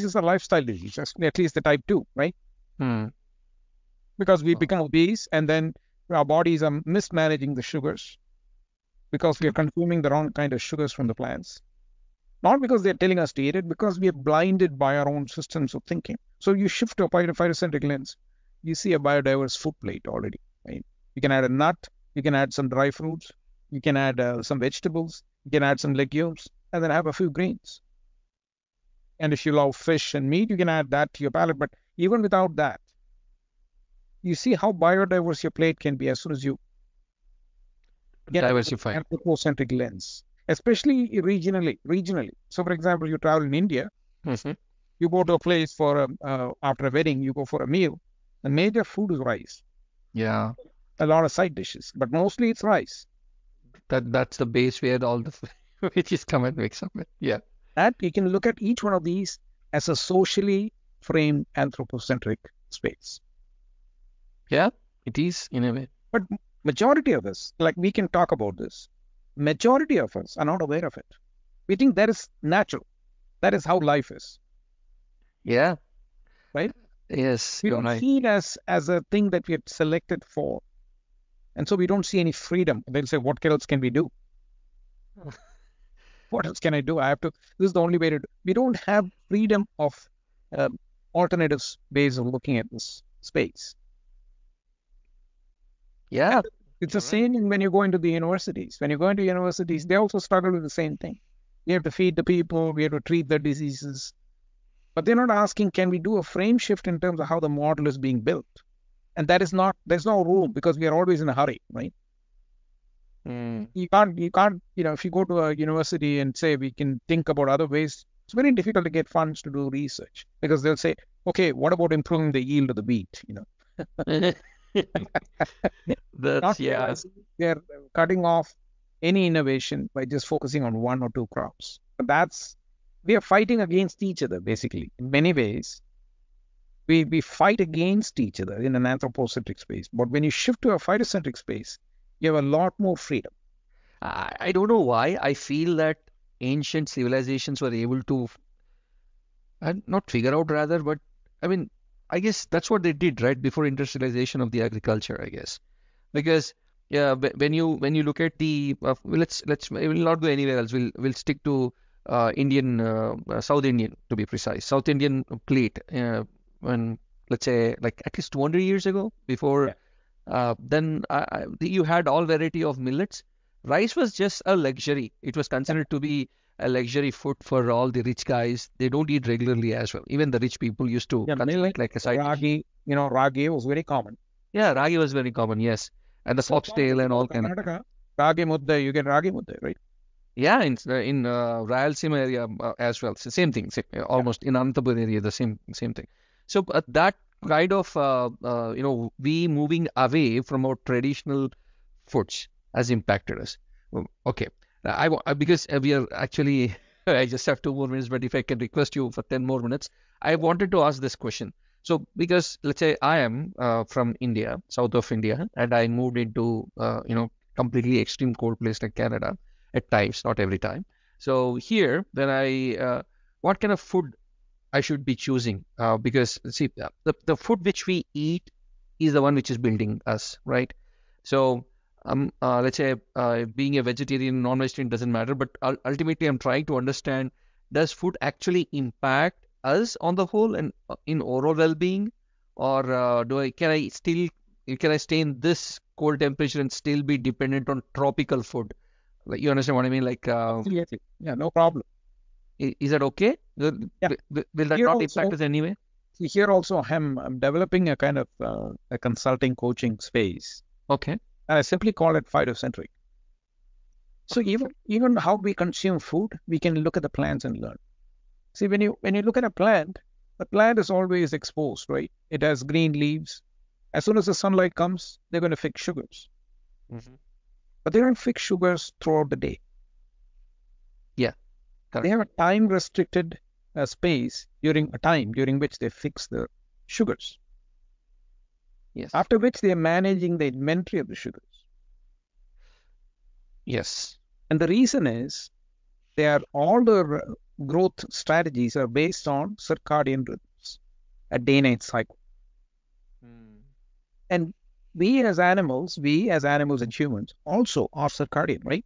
is a lifestyle disease, at least the type 2, right? Hmm. Because we become obese and then our bodies are mismanaging the sugars because we are consuming the wrong kind of sugars from the plants. Not because they're telling us to eat it, because we are blinded by our own systems of thinking. So you shift to a phytocentric lens, you see a biodiverse food plate already. Right? You can add a nut, you can add some dry fruits, you can add some vegetables, you can add some legumes, and then have a few greens. And if you love fish and meat, you can add that to your palate. But even without that, you see how biodiverse your plate can be as soon as you get an Diversify. anthropocentric lens, especially regionally. So, for example, you travel in India, Mm-hmm. you go to a place for after a wedding, you go for a meal. The major food is rice. Yeah. A lot of side dishes, but mostly it's rice. That's the base where all the which is come and mix up with. Yeah. That you can look at each one of these as a socially framed anthropocentric space. Yeah. It is in a way. But majority of us, like we can talk about this, majority of us are not aware of it. We think that is natural. That is how life is, Yeah. right? Yes. We You're don't right. see it as a thing that we had selected for. And so we don't see any freedom. They'll say, what else can we do? What else can I do? This is the only way to do. We don't have freedom of uh, alternatives ways of looking at this space. Yeah. It's You're the right. same when you go into the universities. When you go into universities, they also struggle with the same thing. We have to feed the people, we have to treat the diseases. But they're not asking, can we do a frame shift in terms of how the model is being built? And there's no room because we are always in a hurry, right? Mm. You can't, if you go to a university and say we can think about other ways, it's very difficult to get funds to do research because they'll say, okay, what about improving the yield of the wheat? That's Not yeah. realizing they're cutting off any innovation by just focusing on one or two crops. But we are fighting against each other, basically. In many ways, we fight against each other in an anthropocentric space. But when you shift to a phytocentric space, you have a lot more freedom. I don't know why I feel that ancient civilizations were able to not figure out rather, but I mean, I guess that's what they did right before industrialization of the agriculture, I guess. Because yeah, when you look at the let's we'll not go anywhere else. We'll stick to Indian South Indian to be precise. South Indian plate when let's say like at least 200 years ago before Yeah. then you had all variety of millets. Rice was just a luxury. It was considered to be a luxury food for all the rich guys. They don't eat regularly as well. Even the rich people used to consume millet, it like a side dish. ragi, ragi was very common. Yeah, ragi was very common, yes. And the foxtail and all kind of. Karnataka, ragi mudde, you get ragi mudde, right? Yeah, in Rayalaseema area as well. So same thing, almost in Anantapur area, the same thing. So that kind of we moving away from our traditional foods has impacted us. Okay, because we are actually I just have 2 more minutes, but if I can request you for 10 more minutes, I wanted to ask this question. So because let's say I am from India, south of India, and I moved into completely extreme cold place like Canada at times, not every time. So here, then what kind of food I should be choosing? Because see, the food which we eat is the one which is building us, right? So let's say being a vegetarian, non-vegetarian doesn't matter, but ultimately I'm trying to understand, does food actually impact us on the whole and in overall well-being, or can I stay in this cold temperature and still be dependent on tropical food? Like, you understand what I mean? Like, Absolutely. Yeah, no problem. is that okay? Yeah. Will that Here not also, impact us anyway? see, here also I'm developing a kind of a consulting coaching space. Okay. And I simply call it phytocentric. So even how we consume food, we can look at the plants and learn. See, when you look at a plant, the plant is always exposed, right? It has green leaves. As soon as the sunlight comes, they're going to fix sugars. Mm-hmm. But they don't fix sugars throughout the day. Yeah, correct. They have a time restricted space during which they fix the sugars. Yes. After which they are managing the inventory of the sugars. Yes. And the reason is all the growth strategies are based on circadian rhythms, a day-night cycle. And we as animals and humans also are circadian, right?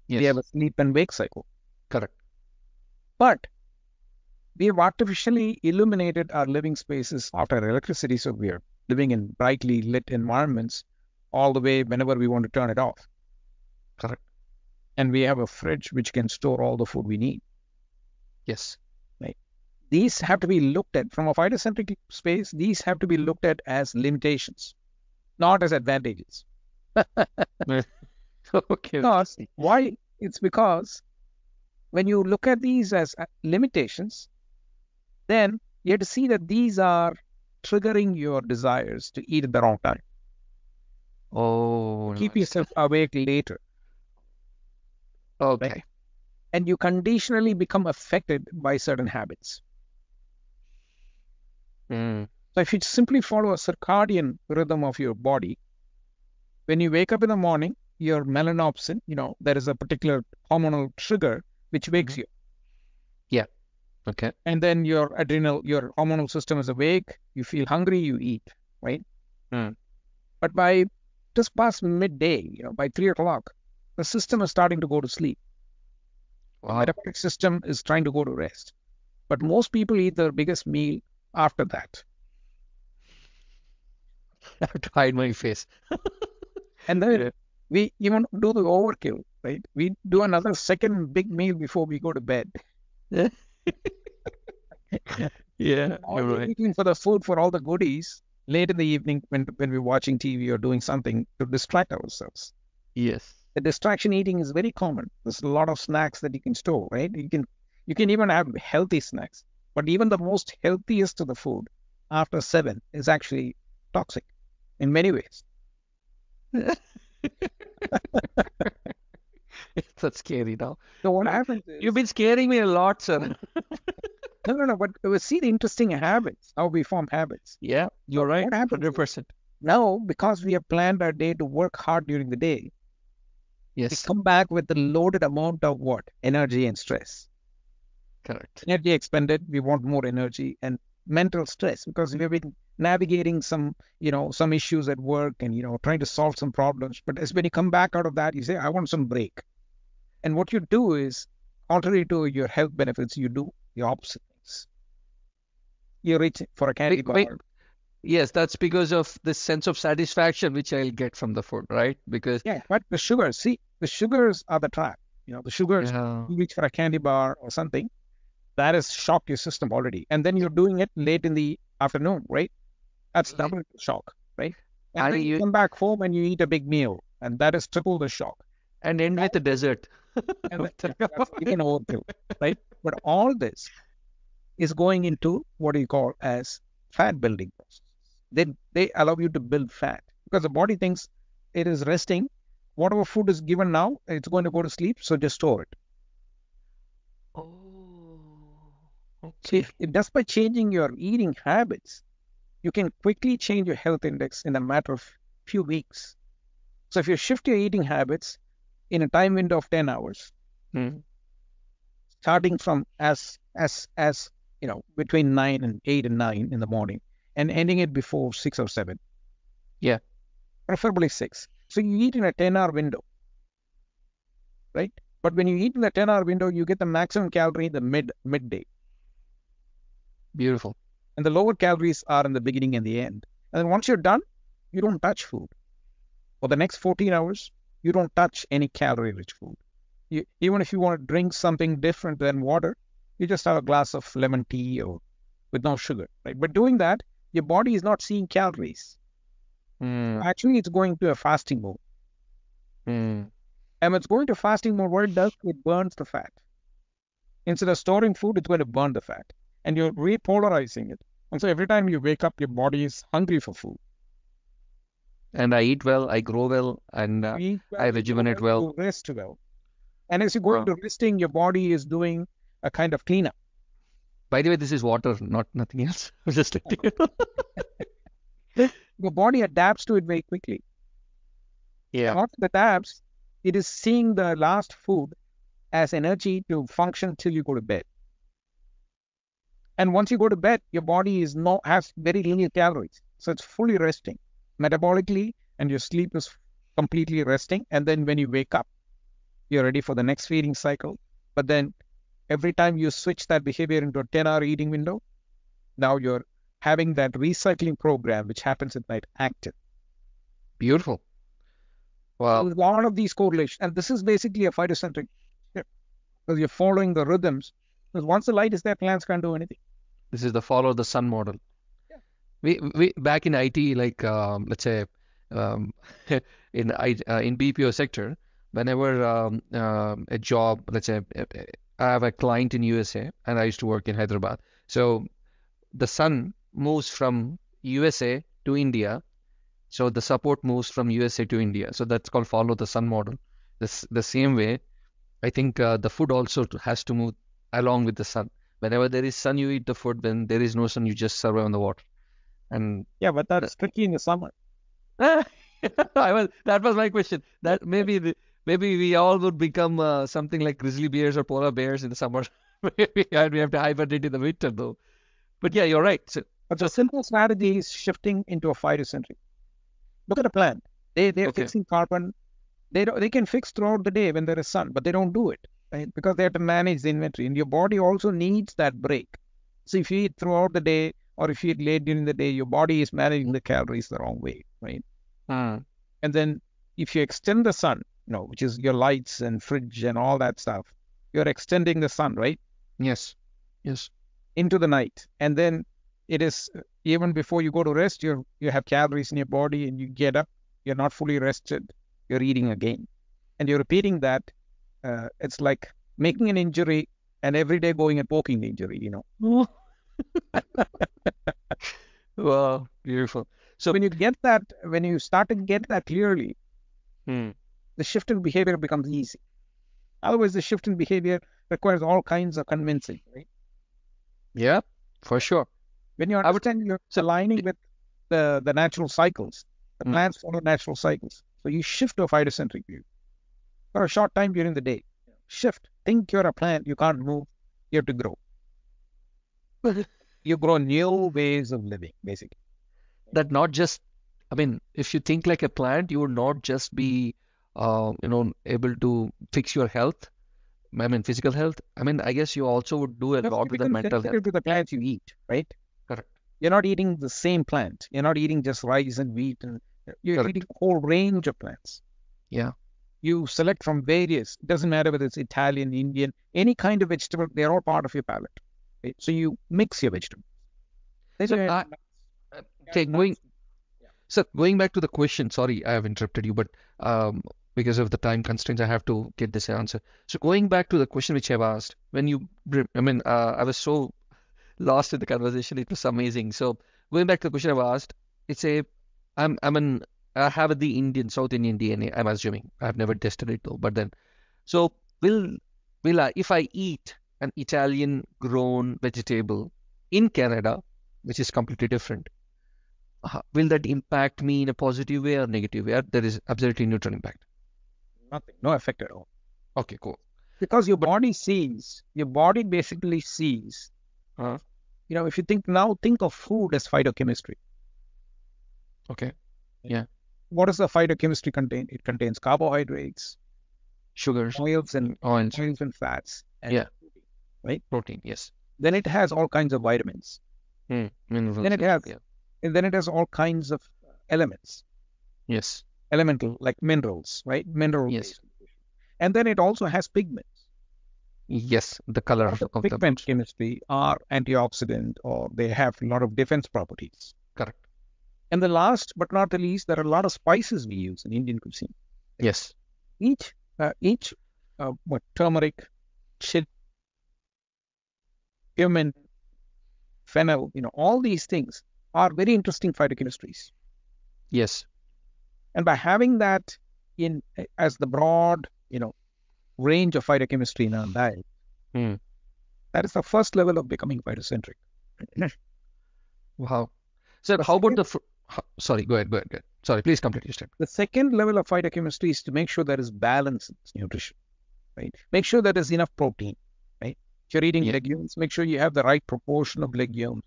Yes. We have a sleep and wake cycle. Correct. But we have artificially illuminated our living spaces after electricity, so we are living in brightly lit environments all the way whenever we want to turn it off. Correct. And we have a fridge which can store all the food we need. Yes. Right. These have to be looked at from a phytocentric space. These have to be looked at as limitations, not as advantages. Okay. Why? It's because when you look at these as limitations, then you have to see that these are triggering your desires to eat at the wrong time. Oh, keep yourself awake later. Okay. Right? And you conditionally become affected by certain habits. So if you simply follow a circadian rhythm of your body, when you wake up in the morning, your melanopsin, there is a particular hormonal trigger which wakes you. Yeah. Okay. And then your hormonal system is awake, you feel hungry, you eat, right? But by just past midday, by 3 o'clock, the system is starting to go to sleep. Wow. The metabolic system is trying to go to rest. But most people eat their biggest meal after that. I have to hide my face. And then we even do the overkill, right? We do another second big meal before we go to bed. Yeah, you're right. Eating for the food, for all the goodies, late in the evening when we're watching TV or doing something to distract ourselves. Yes. The distraction eating is very common. There's a lot of snacks that you can store, right? You can even have healthy snacks. But even the most healthiest of the food after 7 is actually toxic in many ways. That's scary now. So what happens is... You've been scaring me a lot, sir. No, but we see the interesting habits, how we form habits. Yeah, you're right. What happens 100%. Now, because we have planned our day to work hard during the day, yes, we come back with a loaded amount of what? Energy and stress. Correct. Energy expended, we want more energy, and mental stress because we have been navigating some issues at work and, trying to solve some problems. But as when you come back out of that, you say, I want some break. And what you do is, contrary to your health benefits, you do the opposite things. You reach for a candy bar. Yes, that's because of the sense of satisfaction which I'll get from the food, right? Because but the sugars are the trap. The sugars, Yeah. you reach for a candy bar or something, that has shocked your system already. And then you're doing it late in the afternoon, right? That's double shock, right? And And then you you come back home and you eat a big meal, and that is triple the shock. and end with the dessert. And that's even overkill, right? But all this is going into what you call as fat building process. They allow you to build fat because the body thinks it is resting. Whatever food is given now, it's going to go to sleep, so just store it. Oh, So okay. just by changing your eating habits, you can quickly change your health index in a matter of few weeks. So if you shift your eating habits in a time window of 10 hours, Hmm. starting from as between 8 and 9 in the morning and ending it before 6 or 7, Yeah, preferably 6. So you eat in a 10-hour window, right? But when you eat in the 10-hour window, you get the maximum calorie in the midday, beautiful. and the lower calories are in the beginning and the end. And then once you're done, you don't touch food. For the next 14 hours, you don't touch any calorie-rich food. Even if you want to drink something different than water, you just have a glass of lemon tea or with no sugar, right? But doing that, your body is not seeing calories. Hmm. Actually, it's going to a fasting mode. Hmm. And when it's going to fasting mode, what it does, it burns the fat. Instead of storing food, it's going to burn the fat. And you're repolarizing it. And so every time you wake up, your body is hungry for food. And I eat well, I grow well, and You eat I well, you grow rejuvenate well, well. you rest well. And as you go Wow. into resting, your body is doing a kind of cleanup. By the way, this is water, not nothing else. Just letting you know. Your body adapts to it very quickly. Yeah. And once it adapts, it is seeing the last food as energy to function till you go to bed. And once you go to bed, your body has very little calories. So it's fully resting metabolically, and your sleep is completely resting. And then when you wake up, you're ready for the next feeding cycle. But then every time you switch that behavior into a 10-hour eating window, now you're having that recycling program, which happens at night, active. Beautiful. So Wow. there's a lot of these correlations. And this is basically a phytocentric shift because you're following the rhythms. Because once the light is there, plants can't do anything. This is the follow the sun model. Yeah. We back in IT, like let's say um, in BPO sector, whenever a job, let's say I have a client in USA and I used to work in Hyderabad. So the sun moves from USA to India. So the support moves from USA to India. So that's called follow the sun model. The same way, I think the food also has to move along with the sun. Whenever there is sun, you eat the food. When there is no sun, you just survive on the water. And Yeah, but the, that's tricky in the summer. that was my question. That maybe we all would become something like grizzly bears or polar bears in the summer. Maybe and we have to hibernate in the winter though. But yeah, you're right. So, But the so simple strategy is shifting into a phytocentric. Look at a plant. They're okay, fixing carbon. They can fix throughout the day when there is sun, but they don't do it, right? Because they have to manage the inventory. And your body also needs that break. So if you eat throughout the day or if you eat late during the day, your body is managing the calories the wrong way, right? hmm, And then if you extend the sun, which is your lights and fridge and all that stuff, you're extending the sun, right, yes, yes, into the night. And then it is even before you go to rest, you have calories in your body and you get up, you're not fully rested, you're eating again. And you're repeating that. It's like making an injury and every day going and poking the injury. wow, beautiful. So, When you start to get that clearly, hmm, the shift in behavior becomes easy. Otherwise, the shift in behavior requires all kinds of convincing, right? yeah, for sure. When you I would understand you're so aligning d- with the natural cycles, the hmm, plants follow natural cycles. So you shift to a phytocentric view for a short time during the day. Shift. Think you're a plant, you can't move, you have to grow. You grow new ways of living, basically. that not just. I mean, if you think like a plant, you would not just be, able to fix your health. I mean, physical health. I mean, I guess you also would do a Because lot you with the become mental sensitive health. to the plants you eat, right? Correct. You're not eating the same plant. You're not eating just rice and wheat, and you're eating Correct. a whole range of plants. Yeah. You select from various, doesn't matter whether it's Italian, Indian, any kind of vegetable, they're all part of your palate. Right? So you mix your vegetables. Then So you add I nuts. okay, going back to the question. Sorry, I have interrupted you, but um, because of the time constraints, I have to get this answer. So going back to the question which I've asked, I was so lost in the conversation. It was amazing. So going back to the question I've asked, it's a I'm an I have the South Indian DNA. I'm assuming I've never tested it though. But then, so will will I if I eat an Italian grown vegetable in Canada, which is completely different, will that impact me in a positive way or negative way? Or there is absolutely neutral impact. Nothing, no effect at all. Okay, cool. Because your body basically sees, Uh, if you think of food as phytochemistry. okay. Yeah. What does the phytochemistry contain? It contains carbohydrates, Sugars, oils and oils. fats, and Yeah. protein, right? Protein. Yes. Then it has all kinds of vitamins. Minerals. Then it has, Yeah. and then it has all kinds of elements, Yes. elemental like minerals, right? Mineral Yes. based. And then it also has pigments. Yes. The color All the of the pigment chemistry are antioxidant, or they have a lot of defense properties. correct. And the last but not the least, there are a lot of spices we use in Indian cuisine. Yes. Each turmeric, chili, cumin, fennel, all these things are very interesting phytochemistries. Yes. And by having that in as the broad, range of phytochemistry in our diet, Mm. that is the first level of becoming phytocentric. Wow. Sir, The how about second, sorry, go ahead, go ahead, go ahead. Sorry, please complete your statement. the second level of phytochemistry is to make sure there is balance in nutrition, right? Make sure there is enough protein, right? If you're eating Yeah. legumes, make sure you have the right proportion of legumes.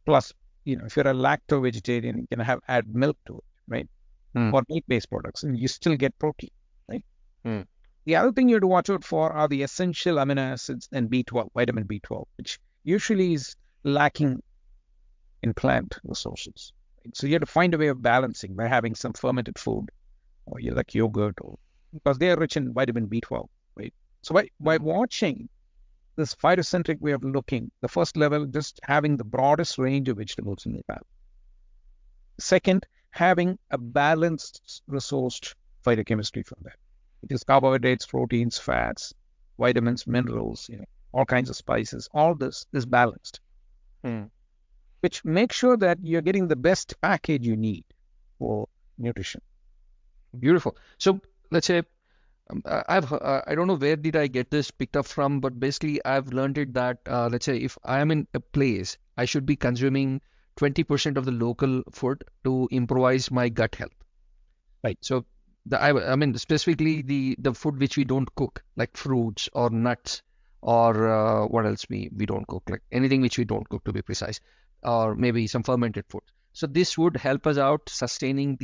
Plus, if you're a lacto vegetarian, you can add milk to it, right? Mm. Or meat-based products, and you still get protein, right? Mm. The other thing you have to watch out for are the essential amino acids and B12, vitamin B12, which usually is lacking in plant resources. Right? So you have to find a way of balancing by having some fermented food, or like yogurt, because they are rich in vitamin B12, right? So by watching this phytocentric way of looking, the first level, just having the broadest range of vegetables in the palate. Second, having a balanced, resourced phytochemistry from that. It is carbohydrates, proteins, fats, vitamins, minerals, all kinds of spices. All this is balanced, Mm. which makes sure that you're getting the best package you need for nutrition. Beautiful. So let's say I don't know where did I get this picked up from, but basically I've learned it that let's say if I am in a place, I should be consuming 20% of the local food to improvise my gut health. Right. So I mean specifically the food which we don't cook, like fruits or nuts or what else we don't cook, like anything which we don't cook to be precise, or maybe some fermented food. So this would help us out sustaining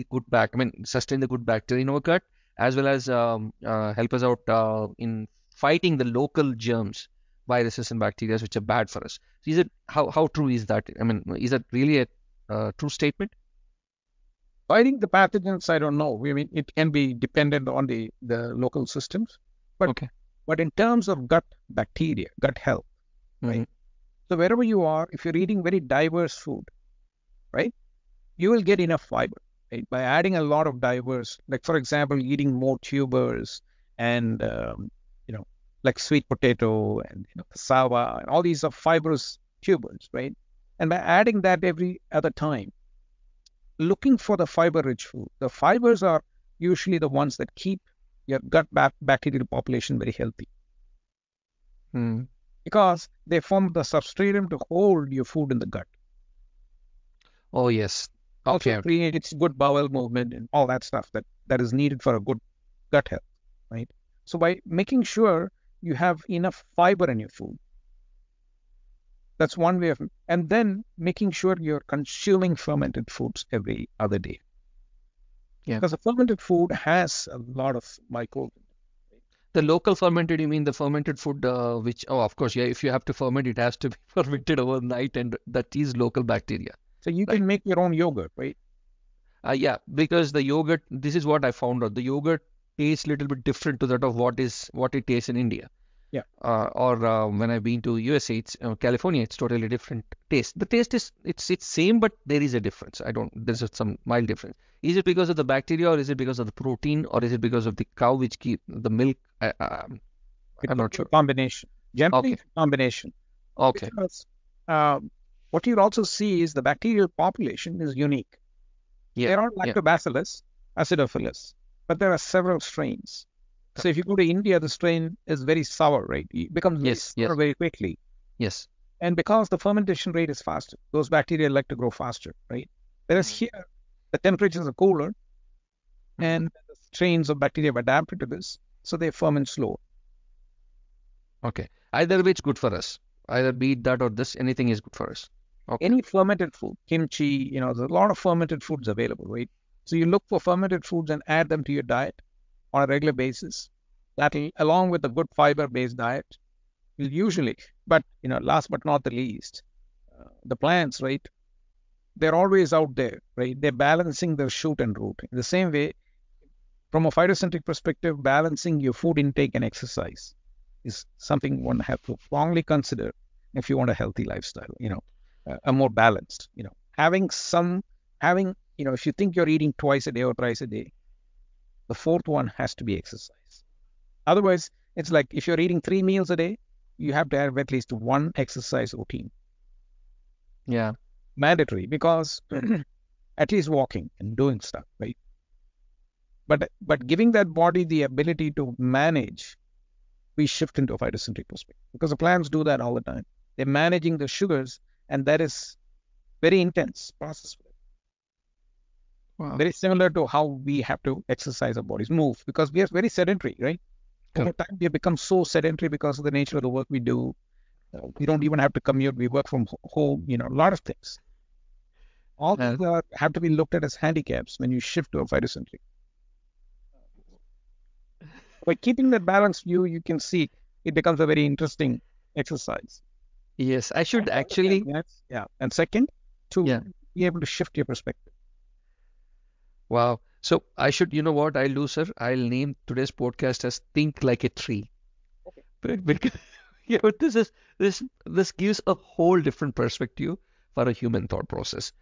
sustain the good bacteria in our gut, as well as help us out in fighting the local germs, viruses and bacteria which are bad for us. So is it how true is that? I mean, is that really a true statement? I think the pathogens, I don't know. I mean, it can be dependent on the local systems, but Okay. but in terms of gut bacteria, gut health, right? So wherever you are, if you're eating very diverse food, right, you will get enough fiber, right? By adding a lot of diverse, like for example, eating more tubers and like sweet potato and cassava, and all these are fibrous tubers, right? And by adding that every other time, looking for the fiber-rich food. The fibers are usually the ones that keep your gut bacterial population very healthy, Mm. because they form the substratum to hold your food in the gut. Oh yes. Also Okay. creates good bowel movement and all that stuff that is needed for a good gut health, right? So by making sure you have enough fiber in your food, that's one way of, and then making sure you're consuming fermented foods every other day. Yeah. Because a fermented food has a lot of microbes. The local fermented, you mean the fermented food, which, oh, of course, yeah, if you have to ferment, it has to be fermented overnight, and that is local bacteria, So you right? can make your own yogurt, right? Yeah, because the yogurt, this is what I found out. The yogurt taste a little bit different to that of what it tastes in India. Yeah. Or when I've been to USA, California, it's totally different taste. The taste is it's same, but there is a difference. There's some mild difference. Is it because of the bacteria, or is it because of the protein, or is it because of the cow which keep the milk? It I'm could not be a sure. combination. Generally, Okay. it's a combination. Okay. Because what you'll also see is the bacterial population is unique. Yeah. There are Yeah. lactobacillus, acidophilus, but there are several strains. So if you go to India, the strain is very sour, right? It becomes very Yes. sour Yes. very quickly. Yes. And because the fermentation rate is faster, those bacteria like to grow faster, right? Whereas Mhm. here, the temperatures are cooler Mhm. and the strains of bacteria have adapted to this, so they ferment slower. Okay. Either way, it's good for us. Either be it that or this, anything is good for us. Okay. Any fermented food, kimchi, there's a lot of fermented foods available, right? So you look for fermented foods and add them to your diet on a regular basis. That, along with a good fiber-based diet, will usually, but last but not the least, the plants, right? They're always out there, right? They're balancing their shoot and root. In the same way, from a phytocentric perspective, balancing your food intake and exercise is something one have to strongly consider if you want a healthy lifestyle, a more balanced, if you think you're eating twice a day or thrice a day, the fourth one has to be exercise. Otherwise, it's like if you're eating 3 meals a day, you have to have at least one exercise routine, Yeah. mandatory, because at least walking and doing stuff, right? But giving that body the ability to manage, we shift into a phytocentric perspective because the plants do that all the time. They're managing the sugars, and that is very intense process. Wow. Very similar to how we have to exercise our bodies, move, because we are very sedentary, right? Over Correct. time, we have become so sedentary because of the nature of the work we do. We don't even have to commute. We work from home, a lot of things. All Uh, these have to be looked at as handicaps when you shift to a phytocentric. By keeping that balanced view, you can see it becomes a very interesting exercise. yes, I And should to understand actually. that, yeah. And second, to Yeah. be able to shift your perspective. Wow. So I should, you know what I'll do, sir? I'll name today's podcast as Think Like a Tree. Okay. Because, this gives a whole different perspective for a human thought process.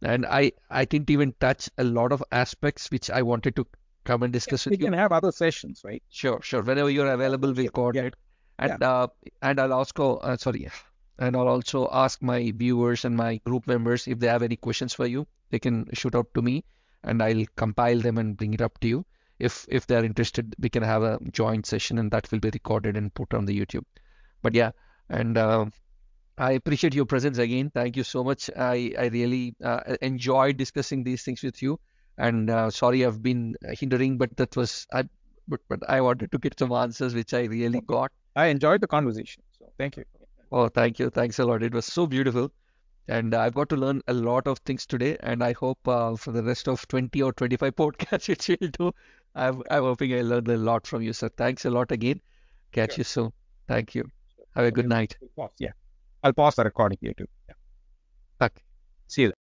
And I didn't even touch a lot of aspects which I wanted to come and Yeah, discuss we with you. can have other sessions, right? Sure, sure. Whenever you're available, we'll Sure. Yeah, coordinate. yeah, And I'll also sorry, and I'll also ask my viewers and my group members if they have any questions for you. They can shoot out to me, and I'll compile them and bring it up to you. If they're interested, we can have a joint session, and that will be recorded and put on the YouTube. But yeah, and I appreciate your presence again. Thank you so much. I really enjoyed discussing these things with you. And sorry I've been hindering, but but I wanted to get some answers which I really okay. got. I enjoyed the conversation. So thank you. Oh, thank you. Thanks a lot. It was so beautiful. And I've got to learn a lot of things today. And I hope for the rest of 20 or 25 podcasts which we'll do, I'm hoping I learned a lot from you, sir. Thanks a lot again. Catch Sure. you soon. Thank you. Have a So good night. we'll pause. Yeah. I'll pause the recording here too. Yeah. Okay. See you then.